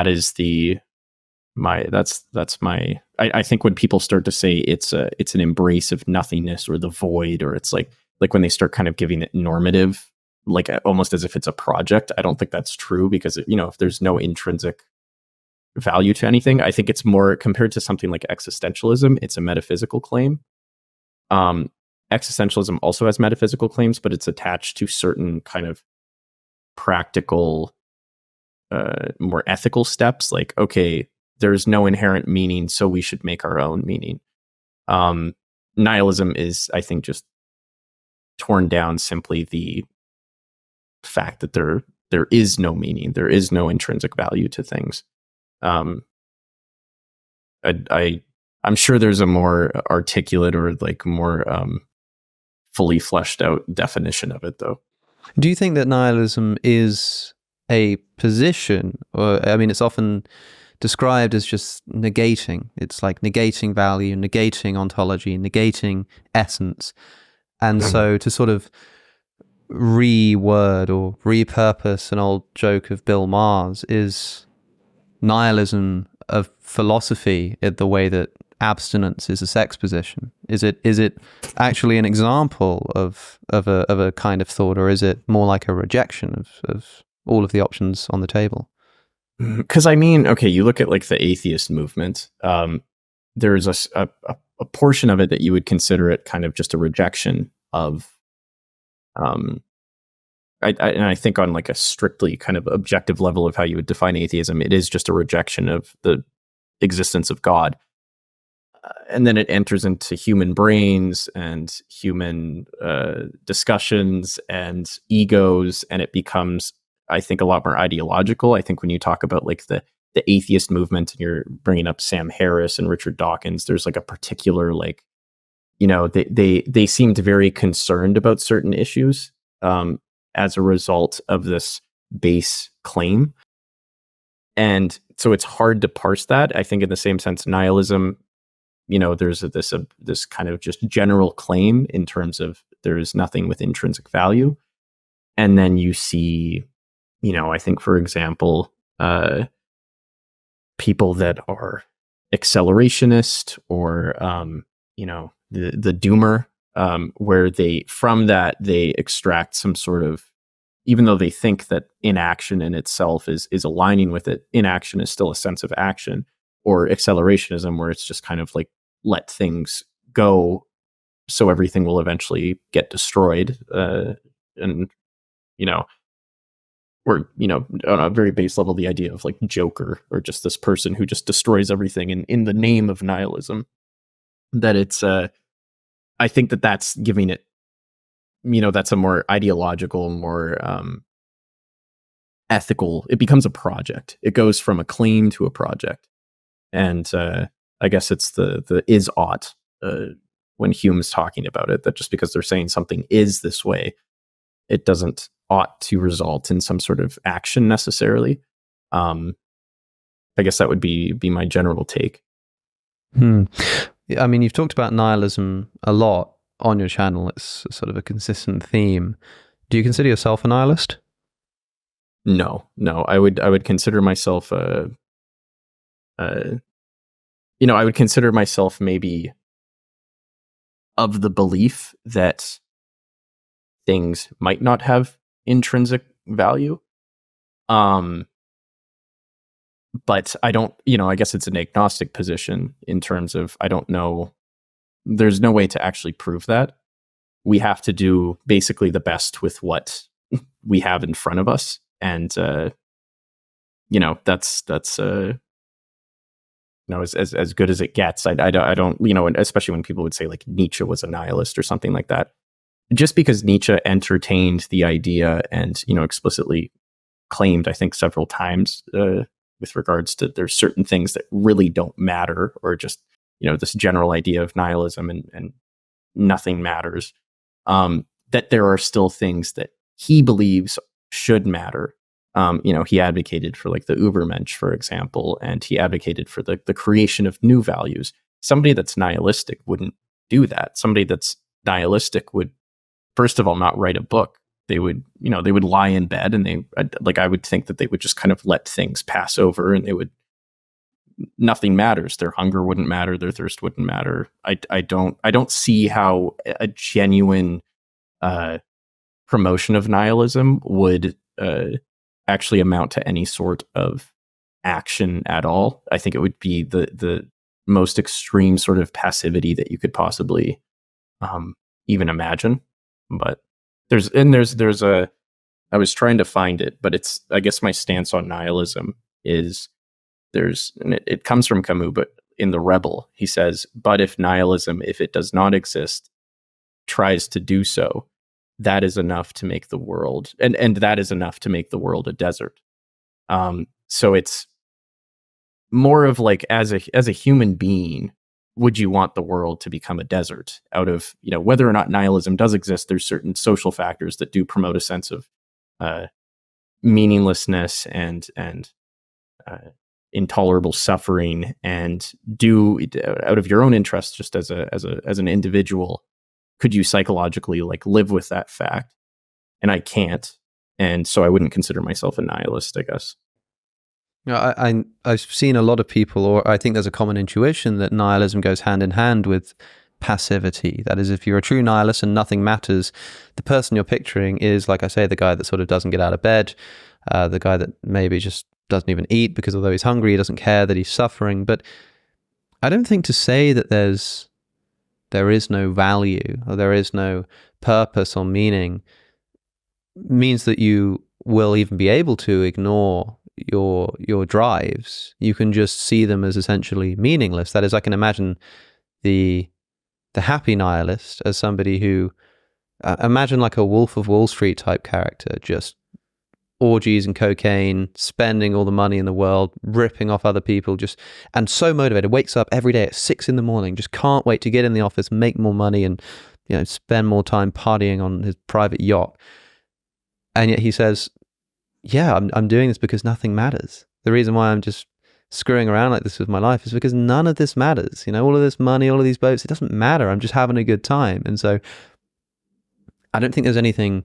[SPEAKER 2] is that's my I think when people start to say it's an embrace of nothingness or the void, or it's like when they start kind of giving it normative, like almost as if it's a project. I don't think that's true, because if there's no intrinsic value to anything, I think it's more compared to something like existentialism. It's a metaphysical claim. Existentialism also has metaphysical claims, but it's attached to certain kind of practical, more ethical steps. Like, okay, there's no inherent meaning, so we should make our own meaning. Nihilism is, I think, just torn down simply the fact that there is no meaning, there is no intrinsic value to things. I'm sure there's a more articulate or like more fully fleshed out definition of it, though.
[SPEAKER 1] Do you think that nihilism is a position, or I mean, it's often described as just negating? It's like negating value, negating ontology, negating essence. And so to sort of reword or repurpose an old joke of Bill Maher's, is nihilism a philosophy in the way that abstinence is a sex position? Is it actually an example of a kind of thought, or is it more like a rejection of all of the options on the table?
[SPEAKER 2] Because I mean, okay, you look at like the atheist movement. There's a portion of it that you would consider it kind of just a rejection of. I think on like a strictly kind of objective level of how you would define atheism, it is just a rejection of the existence of God. And then it enters into human brains and human discussions and egos, and it becomes, I think, a lot more ideological. I think when you talk about like the atheist movement, and you're bringing up Sam Harris and Richard Dawkins, there's like a particular like, they seemed very concerned about certain issues as a result of this base claim. And so it's hard to parse that. I think in the same sense, nihilism, there's this kind of just general claim in terms of there is nothing with intrinsic value. And then you see, I think, for example, people that are accelerationist or, the doomer, where from that they extract some sort of, even though they think that inaction in itself is aligning with it, inaction is still a sense of action. Or accelerationism, where it's just kind of like let things go so everything will eventually get destroyed. And, or, on a very base level, the idea of like Joker, or just this person who just destroys everything in the name of nihilism, that it's, I think that's giving it, that's a more ideological, more ethical, it becomes a project. It goes from a claim to a project. And I guess it's the is ought when Hume's talking about it, that just because they're saying something is this way, it doesn't ought to result in some sort of action necessarily. I guess that would be my general take.
[SPEAKER 1] I mean, you've talked about nihilism a lot on your channel. It's sort of a consistent theme. Do you consider yourself a nihilist?
[SPEAKER 2] No. I would consider myself I would consider myself maybe of the belief that things might not have intrinsic value. But I don't, I guess it's an agnostic position in terms of, I don't know, there's no way to actually prove that. We have to do basically the best with what we have in front of us. And, that's as good as it gets. I don't, and especially when people would say like Nietzsche was a nihilist or something like that. Just because Nietzsche entertained the idea and, explicitly claimed, I think, several times with regards to there's certain things that really don't matter, or just, this general idea of nihilism and nothing matters, that there are still things that he believes should matter. He advocated for like the Übermensch, for example, and he advocated for the creation of new values. Somebody that's nihilistic wouldn't do that. Somebody that's nihilistic would, first of all, not write a book. They would, they would lie in bed, and I would think that they would just kind of let things pass over, and nothing matters. Their hunger wouldn't matter. Their thirst wouldn't matter. I don't see how a genuine promotion of nihilism would actually amount to any sort of action at all. I think it would be the most extreme sort of passivity that you could possibly even imagine. But I was trying to find it, but I guess my stance on nihilism is and it comes from Camus, but in The Rebel, he says, but if nihilism, if it does not exist, tries to do so, that is enough to make the world, and that is enough to make the world a desert. So it's more of like, as a human being, would you want the world to become a desert out of, whether or not nihilism does exist? There's certain social factors that do promote a sense of meaninglessness and intolerable suffering, and do out of your own interest, just as an individual, could you psychologically like live with that fact? And I can't, and so I wouldn't consider myself a nihilist, I guess.
[SPEAKER 1] I've seen a lot of people, or I think there's a common intuition that nihilism goes hand in hand with passivity. That is, if you're a true nihilist and nothing matters, the person you're picturing is, like I say, the guy that sort of doesn't get out of bed, the guy that maybe just doesn't even eat because although he's hungry, he doesn't care that he's suffering. But I don't think to say that there is no value or there is no purpose or meaning means that you will even be able to ignore your drives. You can just see them as essentially meaningless. That is, I can imagine the happy nihilist as somebody who imagine like a Wolf of Wall Street type character, just orgies and cocaine, spending all the money in the world, ripping off other people, and so motivated, wakes up every day at 6 a.m, just can't wait to get in the office, make more money, and spend more time partying on his private yacht. And yet he says, yeah, I'm doing this because nothing matters. The reason why I'm just screwing around like this with my life is because none of this matters. All of this money, all of these boats, it doesn't matter. I'm just having a good time. And so I don't think there's anything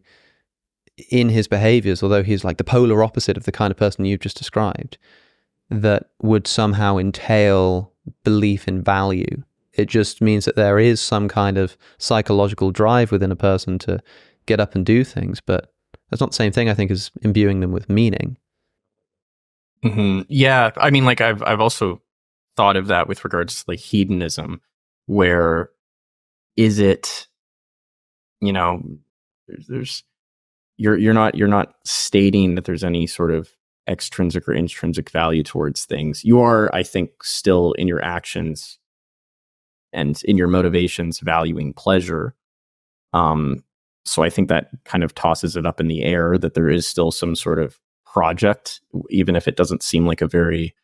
[SPEAKER 1] in his behaviors, although he's like the polar opposite of the kind of person you've just described, that would somehow entail belief in value. It just means that there is some kind of psychological drive within a person to get up and do things, but that's not the same thing, I think, as imbuing them with meaning.
[SPEAKER 2] Mm-hmm. Yeah, I mean, like I've also thought of that with regards to like hedonism, where is it, there's you're not stating that there's any sort of extrinsic or intrinsic value towards things. You are, I think, still in your actions and in your motivations valuing pleasure. So I think that kind of tosses it up in the air that there is still some sort of project, even if it doesn't seem like a very,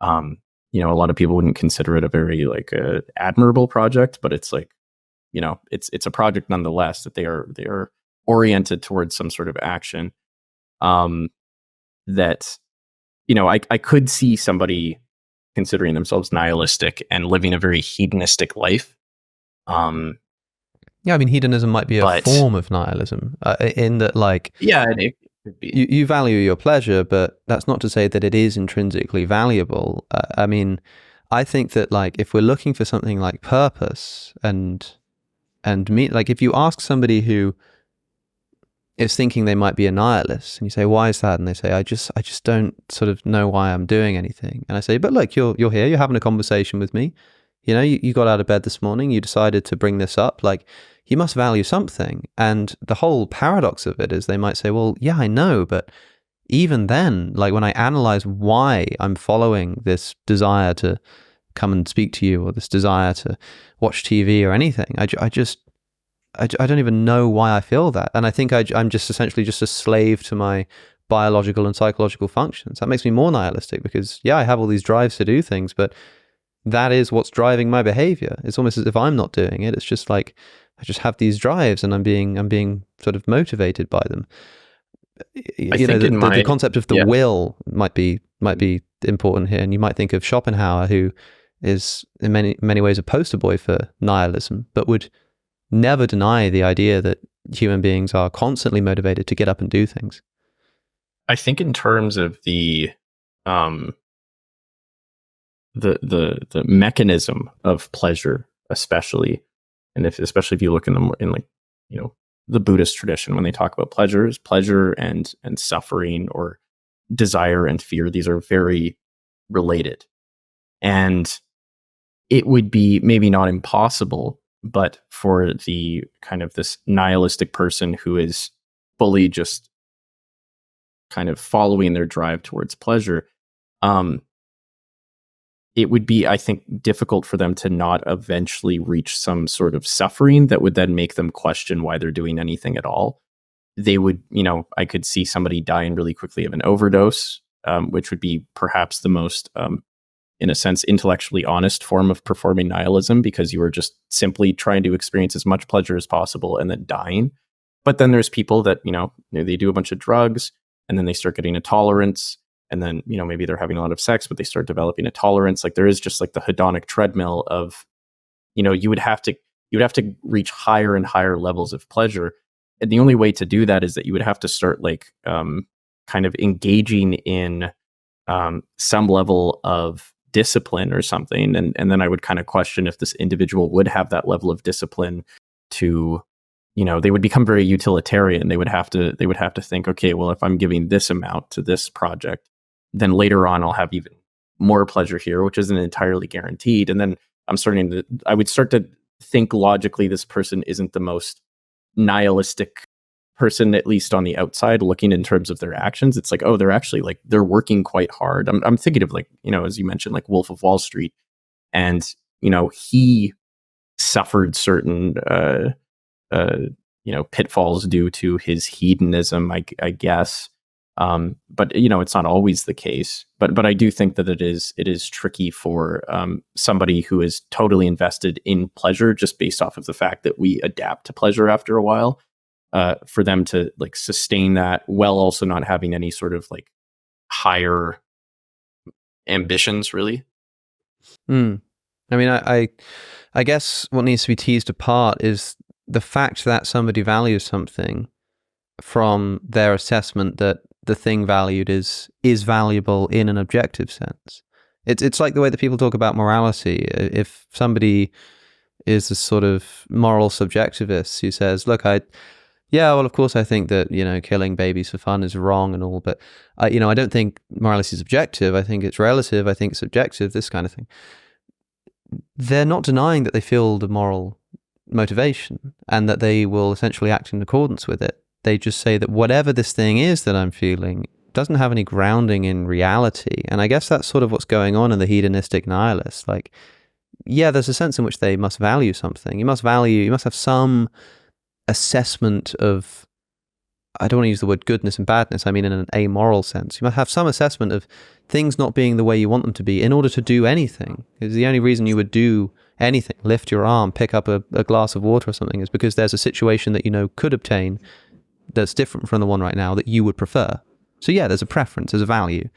[SPEAKER 2] a lot of people wouldn't consider it a very like admirable project, but it's like, it's a project nonetheless, that they are oriented towards some sort of action. That, I could see somebody considering themselves nihilistic and living a very hedonistic life.
[SPEAKER 1] Yeah, I mean, hedonism might be a form of nihilism in that, like,
[SPEAKER 2] yeah, it could be.
[SPEAKER 1] You value your pleasure, but that's not to say that it is intrinsically valuable. I mean, I think that, like, if we're looking for something like purpose and like, if you ask somebody who is thinking they might be a nihilist, and you say, why is that? And they say, I just don't sort of know why I'm doing anything. And I say, but look, you're here, you're having a conversation with me. You got out of bed this morning, you decided to bring this up, like, you must value something. And the whole paradox of it is they might say, well, yeah, I know, but even then, like, when I analyze why I'm following this desire to come and speak to you, or this desire to watch TV or anything, I don't even know why I feel that. And I think I'm just essentially just a slave to my biological and psychological functions. That makes me more nihilistic because, yeah, I have all these drives to do things, but that is what's driving my behavior. It's almost as if I'm not doing it. It's just like I just have these drives and I'm being sort of motivated by them. The concept of the will might be important here, and you might think of Schopenhauer, who is in many ways a poster boy for nihilism, but would never deny the idea that human beings are constantly motivated to get up and do things.
[SPEAKER 2] I think in terms of the mechanism of pleasure, especially if you look in like, you know, the Buddhist tradition, when they talk about pleasure and suffering, or desire and fear, these are very related. And it would be maybe not impossible, but for the kind of this nihilistic person who is fully just kind of following their drive towards pleasure, it would be, I think, difficult for them to not eventually reach some sort of suffering that would then make them question why they're doing anything at all. They would, you know, I could see somebody dying really quickly of an overdose, which would be perhaps the most, in a sense, intellectually honest form of performing nihilism, because you are just simply trying to experience as much pleasure as possible and then dying. But then there's people that, you know, they do a bunch of drugs and then they start getting a tolerance. And then, you know, maybe they're having a lot of sex, but they start developing a tolerance. Like there is just like the hedonic treadmill of, you know, you would have to reach higher and higher levels of pleasure. And the only way to do that is that you would have to start like kind of engaging in some level of discipline or something. And then I would kind of question if this individual would have that level of discipline to, you know, they would become very utilitarian. They would have to think, okay, well, if I'm giving this amount to this project, then later on I'll have even more pleasure here, which isn't entirely guaranteed. And then I would start to think logically, this person isn't the most nihilistic person, at least on the outside, looking in terms of their actions. It's like, oh, they're actually like, they're working quite hard. I'm thinking of like, you know, as you mentioned, like Wolf of Wall Street, and, you know, he suffered certain, you know, pitfalls due to his hedonism, I guess. But you know, it's not always the case. But I do think that it is tricky for somebody who is totally invested in pleasure, just based off of the fact that we adapt to pleasure after a while, for them to like sustain that while also not having any sort of like higher ambitions, really.
[SPEAKER 1] I mean, I guess what needs to be teased apart is the fact that somebody values something from their assessment that the thing valued is valuable in an objective sense. It's like the way that people talk about morality. If somebody is a sort of moral subjectivist who says, look, well, of course I think that, you know, killing babies for fun is wrong and all, but you know, I don't think morality is objective. I think it's relative. I think it's subjective, this kind of thing. They're not denying that they feel the moral motivation and that they will essentially act in accordance with it. They just say that whatever this thing is that I'm feeling doesn't have any grounding in reality. And I guess that's sort of what's going on in the hedonistic nihilist. Like, yeah, there's a sense in which they must value something. You must have some assessment of, I don't want to use the word goodness and badness, I mean in an amoral sense. You must have some assessment of things not being the way you want them to be in order to do anything. Because the only reason you would do anything, lift your arm, pick up a glass of water or something, is because there's a situation that you know could obtain that's different from the one right now that you would prefer. So yeah, there's a preference, there's a value.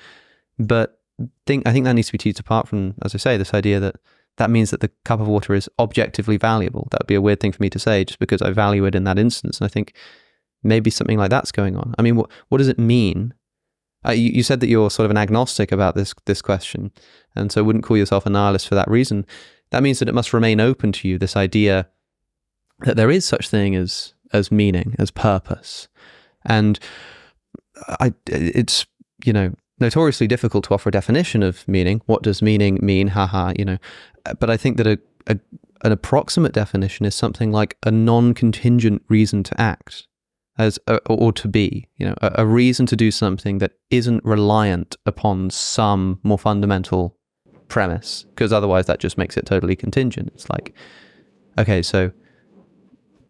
[SPEAKER 1] But I think that needs to be teased apart from, as I say, this idea that means that the cup of water is objectively valuable. That would be a weird thing for me to say just because I value it in that instance. And I think maybe something like that's going on. I mean, what does it mean? You said that you're sort of an agnostic about this question, and so wouldn't call yourself a nihilist for that reason. That means that it must remain open to you, this idea that there is such thing as meaning, as purpose. And it's, you know, notoriously difficult to offer a definition of meaning. What does meaning mean? You know. But I think that an approximate definition is something like a non-contingent reason to act, or to be, you know, a reason to do something that isn't reliant upon some more fundamental premise, because otherwise that just makes it totally contingent. It's like, okay, so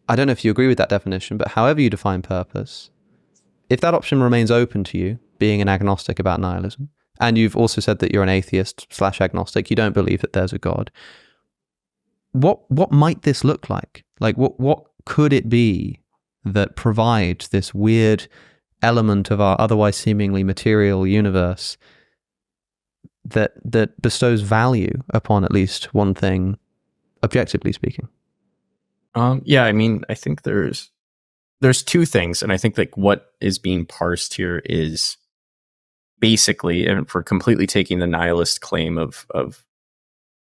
[SPEAKER 1] I don't know if you agree with that definition, but however you define purpose, if that option remains open to you, being an agnostic about nihilism, and you've also said that you're an atheist / agnostic, you don't believe that there's a God, what might this look like? Like, what could it be that provides this weird element of our otherwise seemingly material universe that bestows value upon at least one thing, objectively speaking?
[SPEAKER 2] Yeah, I mean, I think there's two things, and I think like what is being parsed here is basically, and for completely taking the nihilist claim of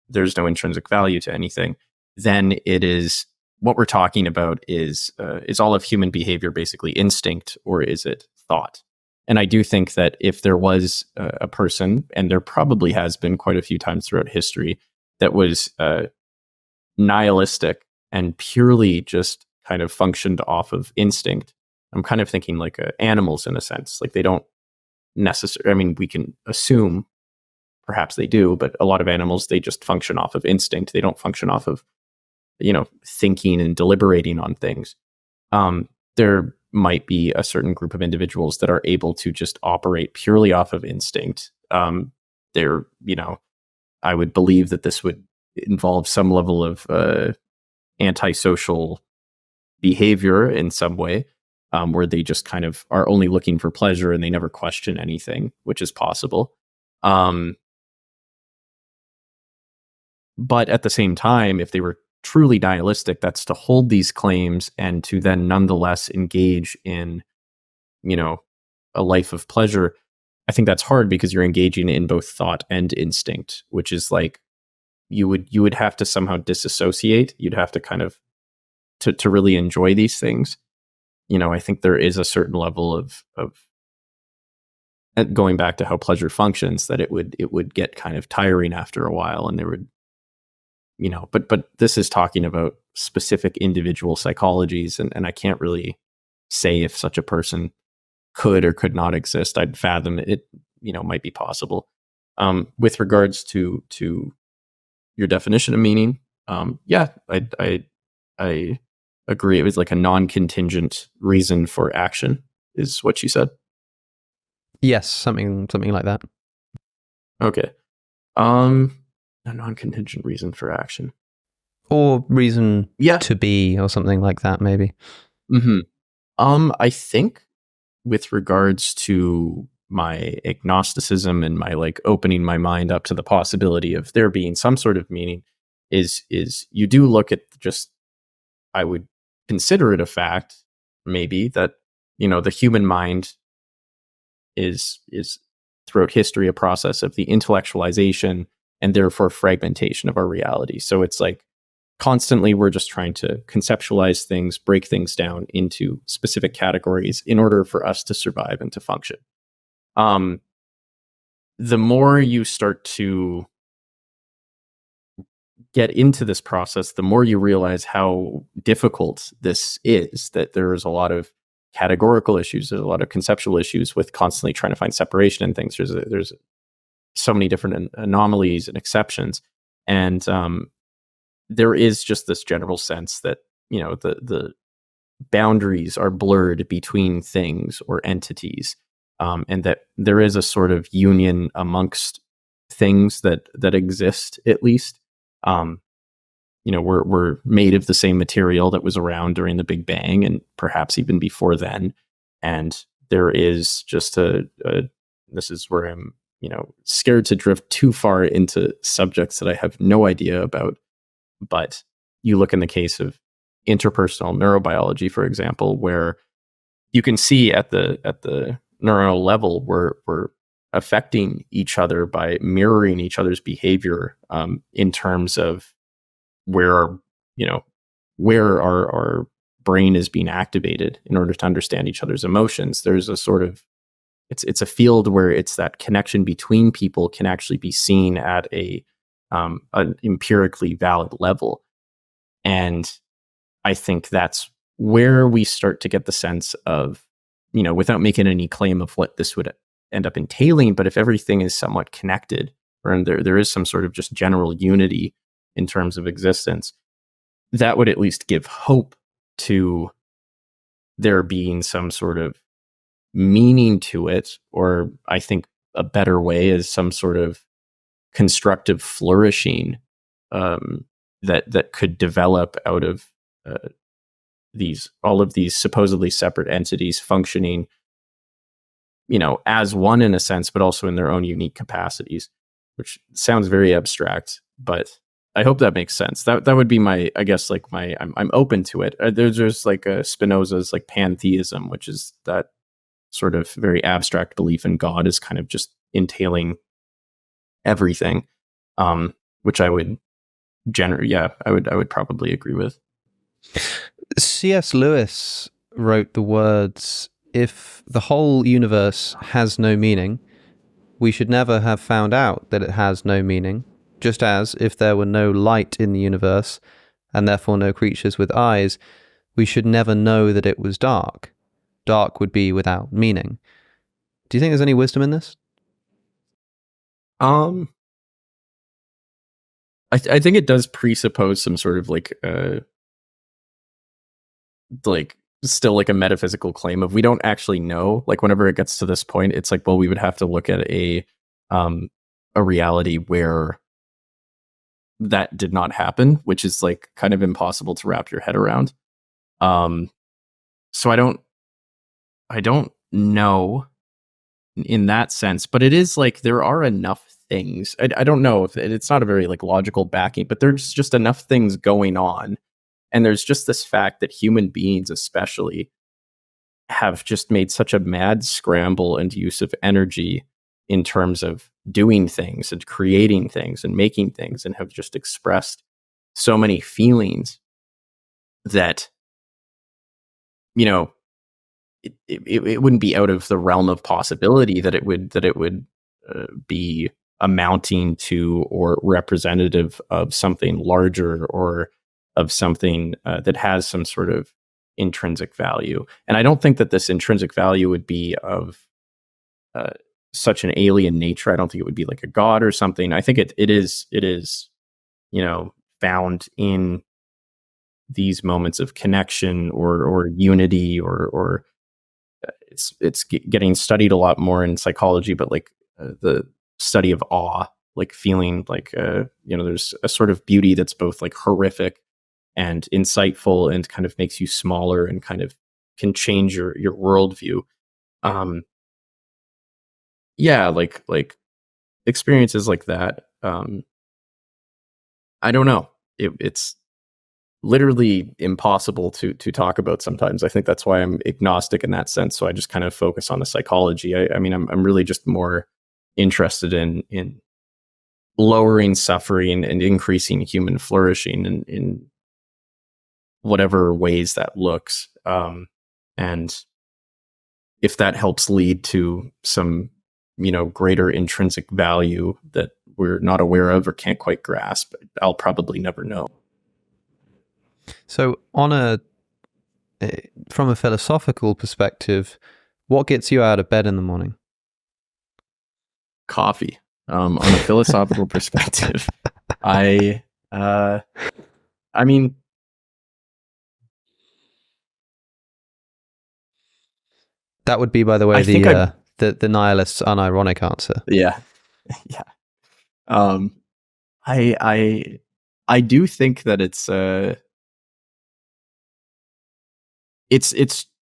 [SPEAKER 2] there's no intrinsic value to anything, then it is what we're talking about is all of human behavior basically instinct, or is it thought? And I do think that if there was a person, and there probably has been quite a few times throughout history, that was nihilistic and purely just kind of functioned off of instinct, I'm kind of thinking like animals in a sense. Like they don't necessarily, I mean, we can assume perhaps they do, but a lot of animals, they just function off of instinct. They don't function off of, thinking and deliberating on things. There might be a certain group of individuals that are able to just operate purely off of instinct. They're, I would believe that this would involve some level of antisocial behavior in some way, where they just kind of are only looking for pleasure and they never question anything, which is possible. But at the same time, if they were truly nihilistic, that's to hold these claims and to then nonetheless engage in, a life of pleasure. I think that's hard because you're engaging in both thought and instinct, which is like you would have to somehow disassociate. You'd have to kind of to really enjoy these things. I think there is a certain level of going back to how pleasure functions, that it would get kind of tiring after a while, and there would, but this is talking about specific individual psychologies, and I can't really say if such a person could or could not exist. I'd fathom it, might be possible. With regards to your definition of meaning, yeah, I agree. It was like a non-contingent reason for action, is what you said.
[SPEAKER 1] Yes, something like that.
[SPEAKER 2] Okay. A non-contingent reason for action,
[SPEAKER 1] or reason to be, or something like that, maybe.
[SPEAKER 2] Mm-hmm. I think with regards to my agnosticism and my like opening my mind up to the possibility of there being some sort of meaning is you do look at just, I would consider it a fact, maybe, that, the human mind is throughout history a process of the intellectualization and therefore fragmentation of our reality. So it's like constantly we're just trying to conceptualize things, break things down into specific categories in order for us to survive and to function. The more you start to get into this process, the more you realize how difficult this is, that there's a lot of categorical issues, there's a lot of conceptual issues with constantly trying to find separation in things. There's so many different anomalies and exceptions. And there is just this general sense that, the boundaries are blurred between things or entities, and that there is a sort of union amongst things that exist, at least. We're made of the same material that was around during the Big Bang, and perhaps even before then. And there is just this is where I'm, scared to drift too far into subjects that I have no idea about. But you look in the case of interpersonal neurobiology, for example, where you can see at the neuronal level, we're affecting each other by mirroring each other's behavior, in terms of where our brain is being activated in order to understand each other's emotions. There's a sort of, it's a field where it's that connection between people can actually be seen at an empirically valid level. And I think that's where we start to get the sense of, without making any claim of what this would end up entailing, but if everything is somewhat connected, or there is some sort of just general unity in terms of existence, that would at least give hope to there being some sort of meaning to it, or I think a better way is some sort of constructive flourishing that could develop out of all of these supposedly separate entities functioning, as one in a sense, but also in their own unique capacities, which sounds very abstract, but I hope that makes sense. That would be my, I guess, like I'm open to it. There's like Spinoza's like pantheism, which is that sort of very abstract belief in God is kind of just entailing everything, which I would I would probably agree with.
[SPEAKER 1] C.S. Lewis wrote the words, "If the whole universe has no meaning, we should never have found out that it has no meaning, just as if there were no light in the universe, and therefore no creatures with eyes, we should never know that it was dark. Dark would be without meaning." Do you think there's any wisdom in this?
[SPEAKER 2] I think it does presuppose some sort of like still like a metaphysical claim of we don't actually know. Like whenever it gets to this point, it's like, well, we would have to look at a reality where that did not happen, which is like kind of impossible to wrap your head around. So I don't know in that sense, but it is like there are enough things. I don't know if it's not a very like logical backing, but there's just enough things going on. And there's just this fact that human beings especially have just made such a mad scramble and use of energy in terms of doing things and creating things and making things, and have just expressed so many feelings that, it wouldn't be out of the realm of possibility that it would be amounting to or representative of something larger, or of something that has some sort of intrinsic value. And I don't think that this intrinsic value would be of such an alien nature. I don't think it would be like a god or something. I think it is found in these moments of connection or unity, or it's getting studied a lot more in psychology, but like the study of awe, like feeling like there's a sort of beauty that's both like horrific and insightful, and kind of makes you smaller and kind of can change your worldview. Like experiences like that. I don't know. It's literally impossible to talk about sometimes. I think that's why I'm agnostic in that sense. So I just kind of focus on the psychology. I mean, I'm really just more interested in lowering suffering and increasing human flourishing in whatever ways that looks. And if that helps lead to some, greater intrinsic value that we're not aware of or can't quite grasp, I'll probably never know.
[SPEAKER 1] So from a philosophical perspective, what gets you out of bed in the morning?
[SPEAKER 2] Coffee. On a philosophical perspective, I mean,
[SPEAKER 1] that would be, by the way, the nihilist's unironic answer.
[SPEAKER 2] Yeah. Yeah. I do think that it's a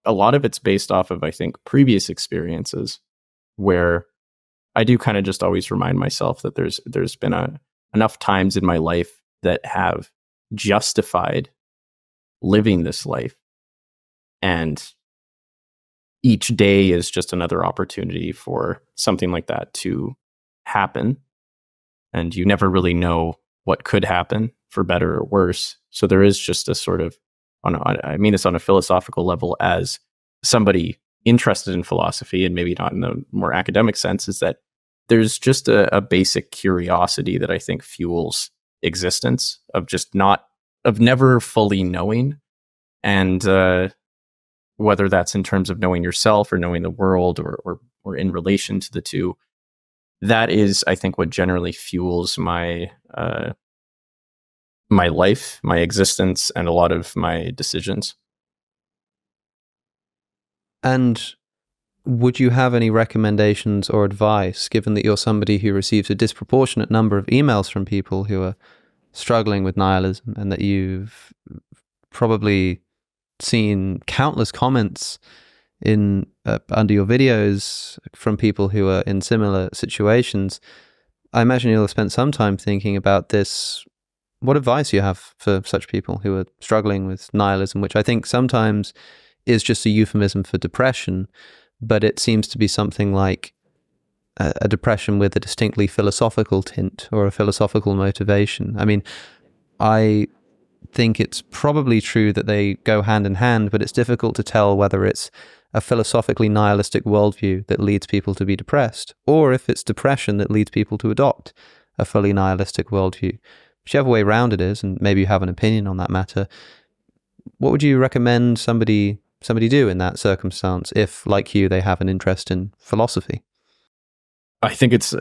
[SPEAKER 2] lot of it's based off of, I think, previous experiences where I do kind of just always remind myself that there's been enough times in my life that have justified living this life, and each day is just another opportunity for something like that to happen, and you never really know what could happen, for better or worse. So there is just a sort of, I mean this on a philosophical level as somebody interested in philosophy, and maybe not in the more academic sense, is that there's just a basic curiosity that I think fuels existence, of never fully knowing. And whether that's in terms of knowing yourself or knowing the world, or in relation to the two, that is, I think, what generally fuels my my life, my existence, and a lot of my decisions.
[SPEAKER 1] And would you have any recommendations or advice, given that you're somebody who receives a disproportionate number of emails from people who are struggling with nihilism, and that you've probably seen countless comments in under your videos from people who are in similar situations? I imagine you'll have spent some time thinking about this. What advice you have for such people who are struggling with nihilism, which I think sometimes is just a euphemism for depression, but it seems to be something like a depression with a distinctly philosophical tint or a philosophical motivation. I mean, I think it's probably true that they go hand in hand, but it's difficult to tell whether it's a philosophically nihilistic worldview that leads people to be depressed, or if it's depression that leads people to adopt a fully nihilistic worldview. Whichever way round it is, and maybe you have an opinion on that matter, what would you recommend somebody do in that circumstance if, like you, they have an interest in philosophy?
[SPEAKER 2] I think it's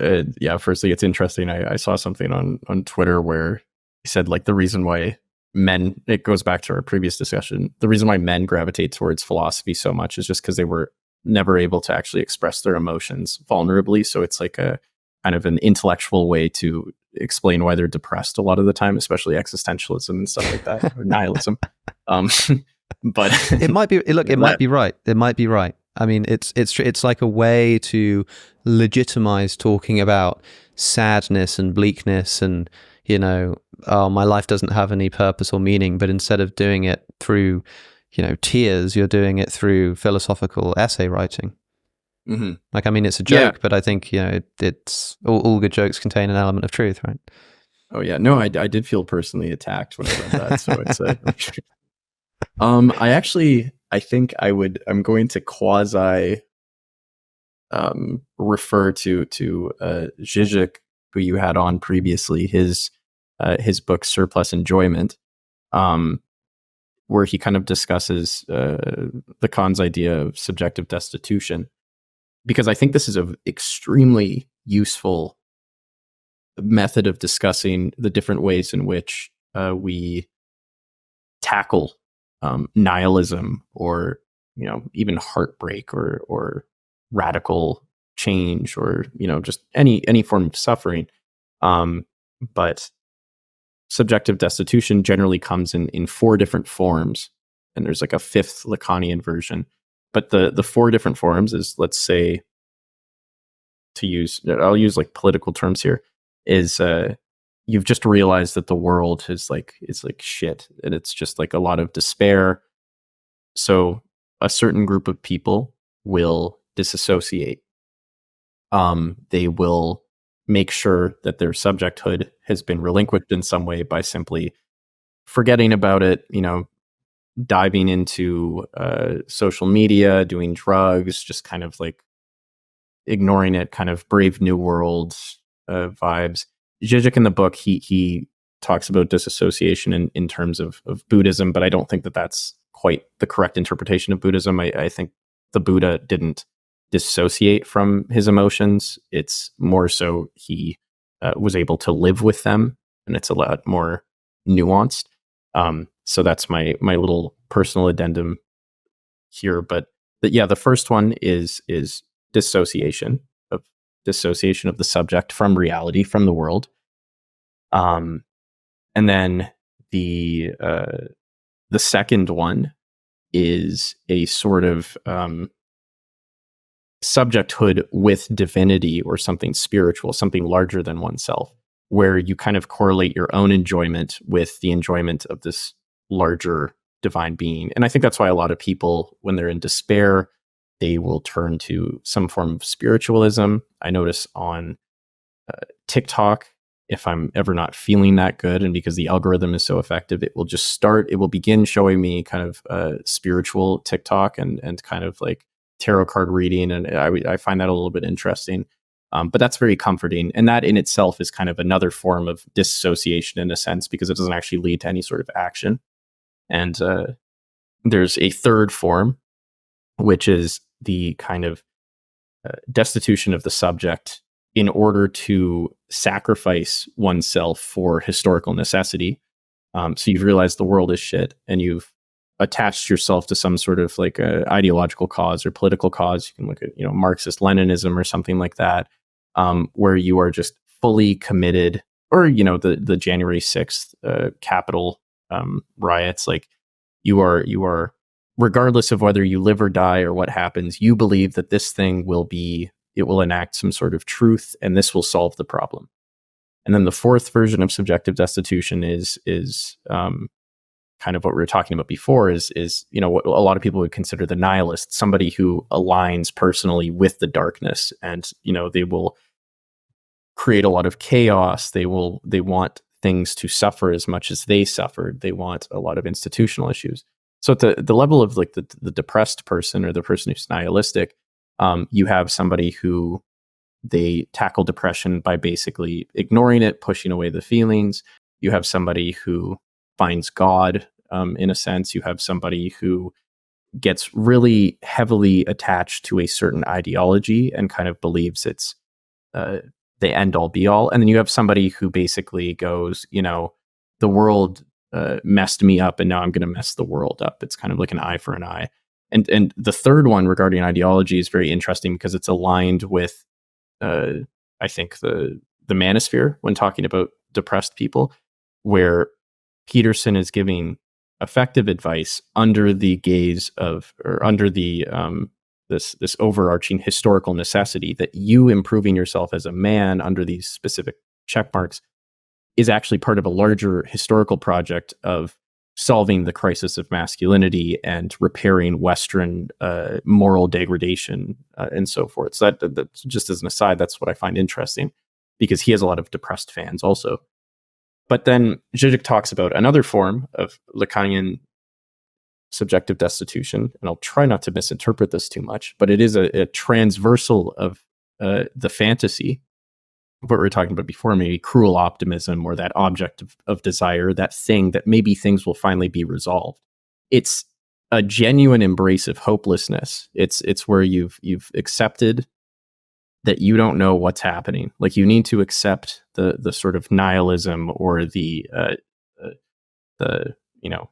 [SPEAKER 2] firstly, it's interesting. I saw something on Twitter where he said, like, the reason why men, it goes back to our previous discussion, the reason why men gravitate towards philosophy so much is just because they were never able to actually express their emotions vulnerably. So it's like a kind of an intellectual way to explain why they're depressed a lot of the time, especially existentialism and stuff like that, or nihilism. But
[SPEAKER 1] it might be, look, it might be right. It might be right. I mean, it's like a way to legitimize talking about sadness and bleakness and, oh, my life doesn't have any purpose or meaning. But instead of doing it through, tears, you're doing it through philosophical essay writing.
[SPEAKER 2] Mm-hmm.
[SPEAKER 1] Like, I mean, it's a joke, but I think, it's all good jokes contain an element of truth, right?
[SPEAKER 2] Oh yeah, no, I did feel personally attacked when I read that. So it's I think I'm going to quasi refer to Zizek, who you had on previously, his book Surplus Enjoyment, where he kind of discusses Lacan's idea of subjective destitution, because I think this is an extremely useful method of discussing the different ways in which we tackle nihilism, or even heartbreak, or radical change, or just any form of suffering. But subjective destitution generally comes in four different forms, and there's like a fifth Lacanian version. But the four different forms is, let's say, I'll use like political terms here, is you've just realized that the world is like shit, and it's just like a lot of despair. So a certain group of people will disassociate. They will make sure that their subjecthood has been relinquished in some way by simply forgetting about it, diving into social media, doing drugs, just kind of like ignoring it, kind of Brave New World vibes. Zizek in the book, he talks about disassociation in terms of Buddhism, but I don't think that that's quite the correct interpretation of Buddhism. I think the Buddha didn't dissociate from his emotions. It's more so he was able to live with them, and it's a lot more nuanced. So that's my little personal addendum here. But yeah, the first one is dissociation of the subject from reality, from the world. And then the second one is a sort of subjecthood with divinity, or something spiritual, something larger than oneself, where you kind of correlate your own enjoyment with the enjoyment of this larger divine being. And I think that's why a lot of people, when they're in despair, they will turn to some form of spiritualism. I notice on TikTok, if I'm ever not feeling that good, and because the algorithm is so effective, it will begin showing me kind of spiritual TikTok and kind of like tarot card reading. And I find that a little bit interesting. But that's very comforting. And that in itself is kind of another form of dissociation in a sense, because it doesn't actually lead to any sort of action. And there's a third form, which is the kind of destitution of the subject in order to sacrifice oneself for historical necessity. So you've realized the world is shit, and you've attached yourself to some sort of like a ideological cause or political cause. You can look at, Marxist Leninism or something like that, where you are just fully committed, or, the January 6th Capitol riots, like you are, regardless of whether you live or die or what happens, you believe that this thing it will enact some sort of truth, and this will solve the problem. And then the fourth version of subjective destitution is kind of what we were talking about before, is what a lot of people would consider the nihilist, somebody who aligns personally with the darkness, and they will create a lot of chaos. They want things to suffer as much as they suffered. They want a lot of institutional issues. So at the level of like the depressed person, or the person who's nihilistic, you have somebody who they tackle depression by basically ignoring it, pushing away the feelings. You have somebody who finds God, in a sense. You have somebody who gets really heavily attached to a certain ideology and kind of believes it's the end all be all. And then you have somebody who basically goes, the world messed me up, and now I'm going to mess the world up. It's kind of like an eye for an eye. And the third one regarding ideology is very interesting because it's aligned with, I think, the Manosphere when talking about depressed people, where Peterson is giving effective advice under the gaze of, or under the this overarching historical necessity that you improving yourself as a man under these specific check marks is actually part of a larger historical project of solving the crisis of masculinity and repairing Western moral degradation and so forth. So that just as an aside, that's what I find interesting, because he has a lot of depressed fans also. But then Zizek talks about another form of Lacanian subjective destitution, and I'll try not to misinterpret this too much, but it is a transversal of the fantasy, what we were talking about before, maybe cruel optimism, or that object of desire, that thing that maybe things will finally be resolved. It's a genuine embrace of hopelessness. It's where you've accepted that you don't know what's happening. Like, you need to accept the sort of nihilism, or the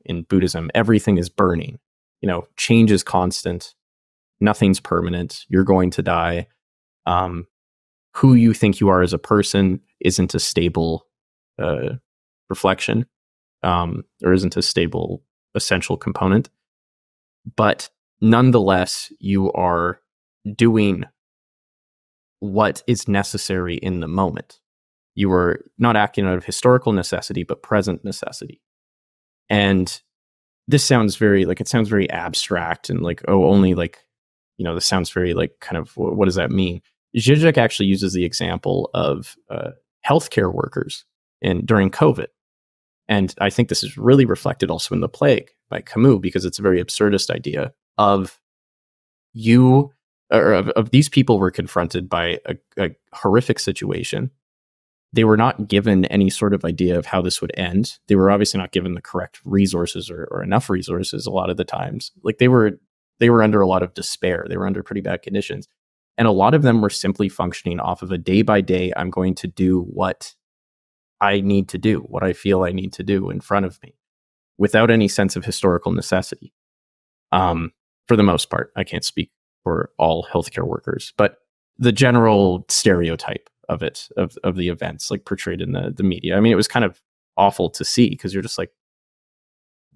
[SPEAKER 2] in Buddhism, everything is burning. Change is constant. Nothing's permanent. You're going to die. Who you think you are as a person isn't a stable reflection, or isn't a stable essential component. But nonetheless, you are doing what is necessary in the moment. You are not acting out of historical necessity, but present necessity. And this sounds very abstract, and like, only like, this sounds very like, kind of, what does that mean? Zizek actually uses the example of healthcare workers during COVID. And I think this is really reflected also in The Plague by Camus, because it's a very absurdist idea of these people were confronted by a horrific situation. They were not given any sort of idea of how this would end. They were obviously not given the correct resources, or enough resources a lot of the times. Like, they were under a lot of despair. They were under pretty bad conditions. And a lot of them were simply functioning off of a day by day, I'm going to do what I need to do, what I feel I need to do in front of me, without any sense of historical necessity. For the most part, I can't speak for all healthcare workers, but the general stereotype of it, of the events like portrayed in the media. I mean, it was kind of awful to see, because you're just like,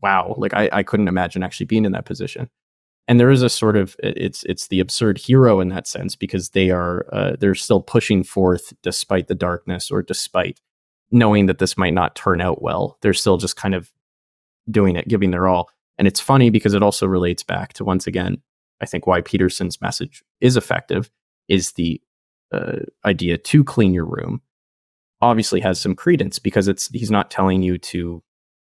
[SPEAKER 2] wow, like I couldn't imagine actually being in that position. And there is a sort of, it's the absurd hero in that sense, because they're still pushing forth despite the darkness, or despite knowing that this might not turn out well. They're still just kind of doing it, giving their all. And it's funny because it also relates back to, once again, I think why Peterson's message is effective is the idea to clean your room obviously has some credence, because he's not telling you to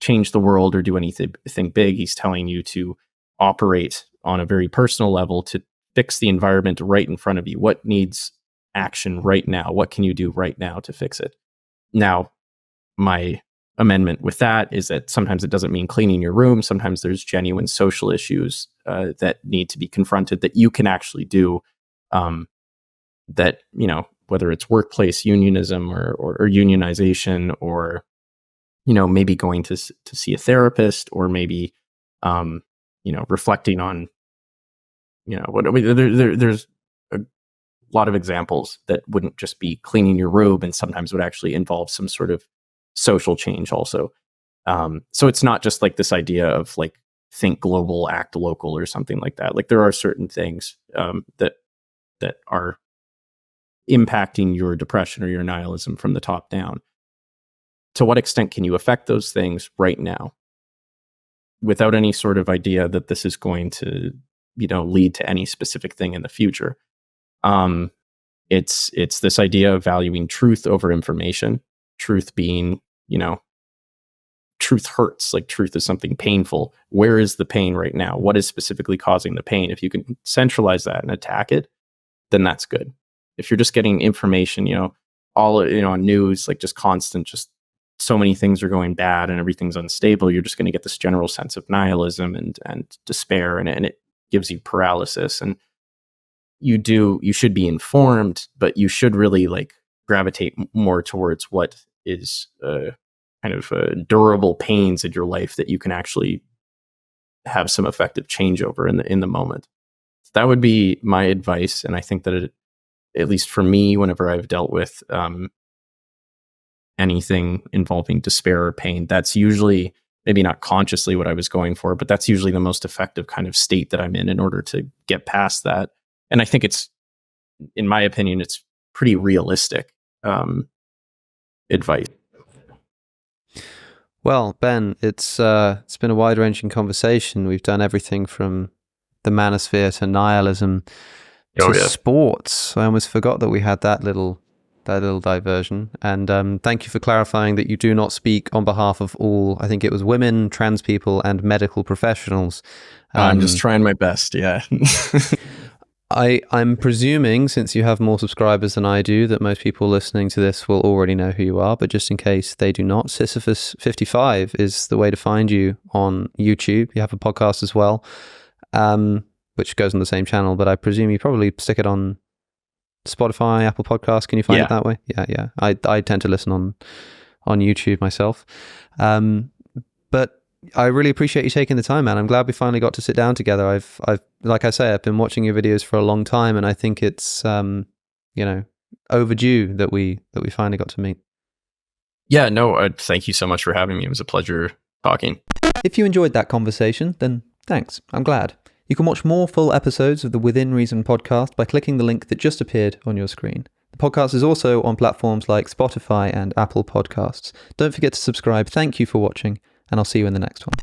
[SPEAKER 2] change the world or do anything big. He's telling you to operate on a very personal level to fix the environment right in front of you. What needs action right now? What can you do right now to fix it? Now, my amendment with that is that sometimes it doesn't mean cleaning your room. Sometimes there's genuine social issues that need to be confronted that you can actually do. That, whether it's workplace unionism or unionization, or, maybe going to see a therapist, or maybe reflecting on, there's a lot of examples that wouldn't just be cleaning your room, and sometimes would actually involve some sort of social change also. So it's not just like this idea of like think global, act local or something like that. Like there are certain things that are impacting your depression or your nihilism from the top down. To what extent can you affect those things right now without any sort of idea that this is going to, lead to any specific thing in the future? It's this idea of valuing truth over information. Truth being, truth hurts. Like truth is something painful. Where is the pain right now? What is specifically causing the pain? If you can centralize that and attack it, then that's good. If you're just getting information, all on news, like just constant, just so many things are going bad and everything's unstable, you're just going to get this general sense of nihilism and despair, and it gives you paralysis. And you should be informed, but you should really like gravitate more towards what is kind of durable pains in your life that you can actually have some effective change over in the moment. That would be my advice, and I think that at least for me, whenever I've dealt with anything involving despair or pain, that's usually maybe not consciously what I was going for, but that's usually the most effective kind of state that I'm in order to get past that. And I think in my opinion, it's pretty realistic advice.
[SPEAKER 1] Well, Ben, it's been a wide-ranging conversation. We've done everything from the manosphere to nihilism to sports. I almost forgot that we had that little diversion. And thank you for clarifying that you do not speak on behalf of all, I think it was women, trans people, and medical professionals.
[SPEAKER 2] I'm just trying my best, yeah.
[SPEAKER 1] I'm presuming, since you have more subscribers than I do, that most people listening to this will already know who you are, but just in case they do not, Sisyphus 55 is the way to find you on YouTube. You have a podcast as well, which goes on the same channel, but I presume you probably stick it on Spotify, Apple Podcasts. Can you find it that way? Yeah. I tend to listen on YouTube myself. But I really appreciate you taking the time, man. I'm glad we finally got to sit down together. I've like I say, I've been watching your videos for a long time, and I think it's overdue that we finally got to meet.
[SPEAKER 2] Yeah, no, thank you so much for having me. It was a pleasure talking.
[SPEAKER 1] If you enjoyed that conversation, then thanks. I'm glad. You can watch more full episodes of the Within Reason podcast by clicking the link that just appeared on your screen. The podcast is also on platforms like Spotify and Apple Podcasts. Don't forget to subscribe. Thank you for watching, and I'll see you in the next one.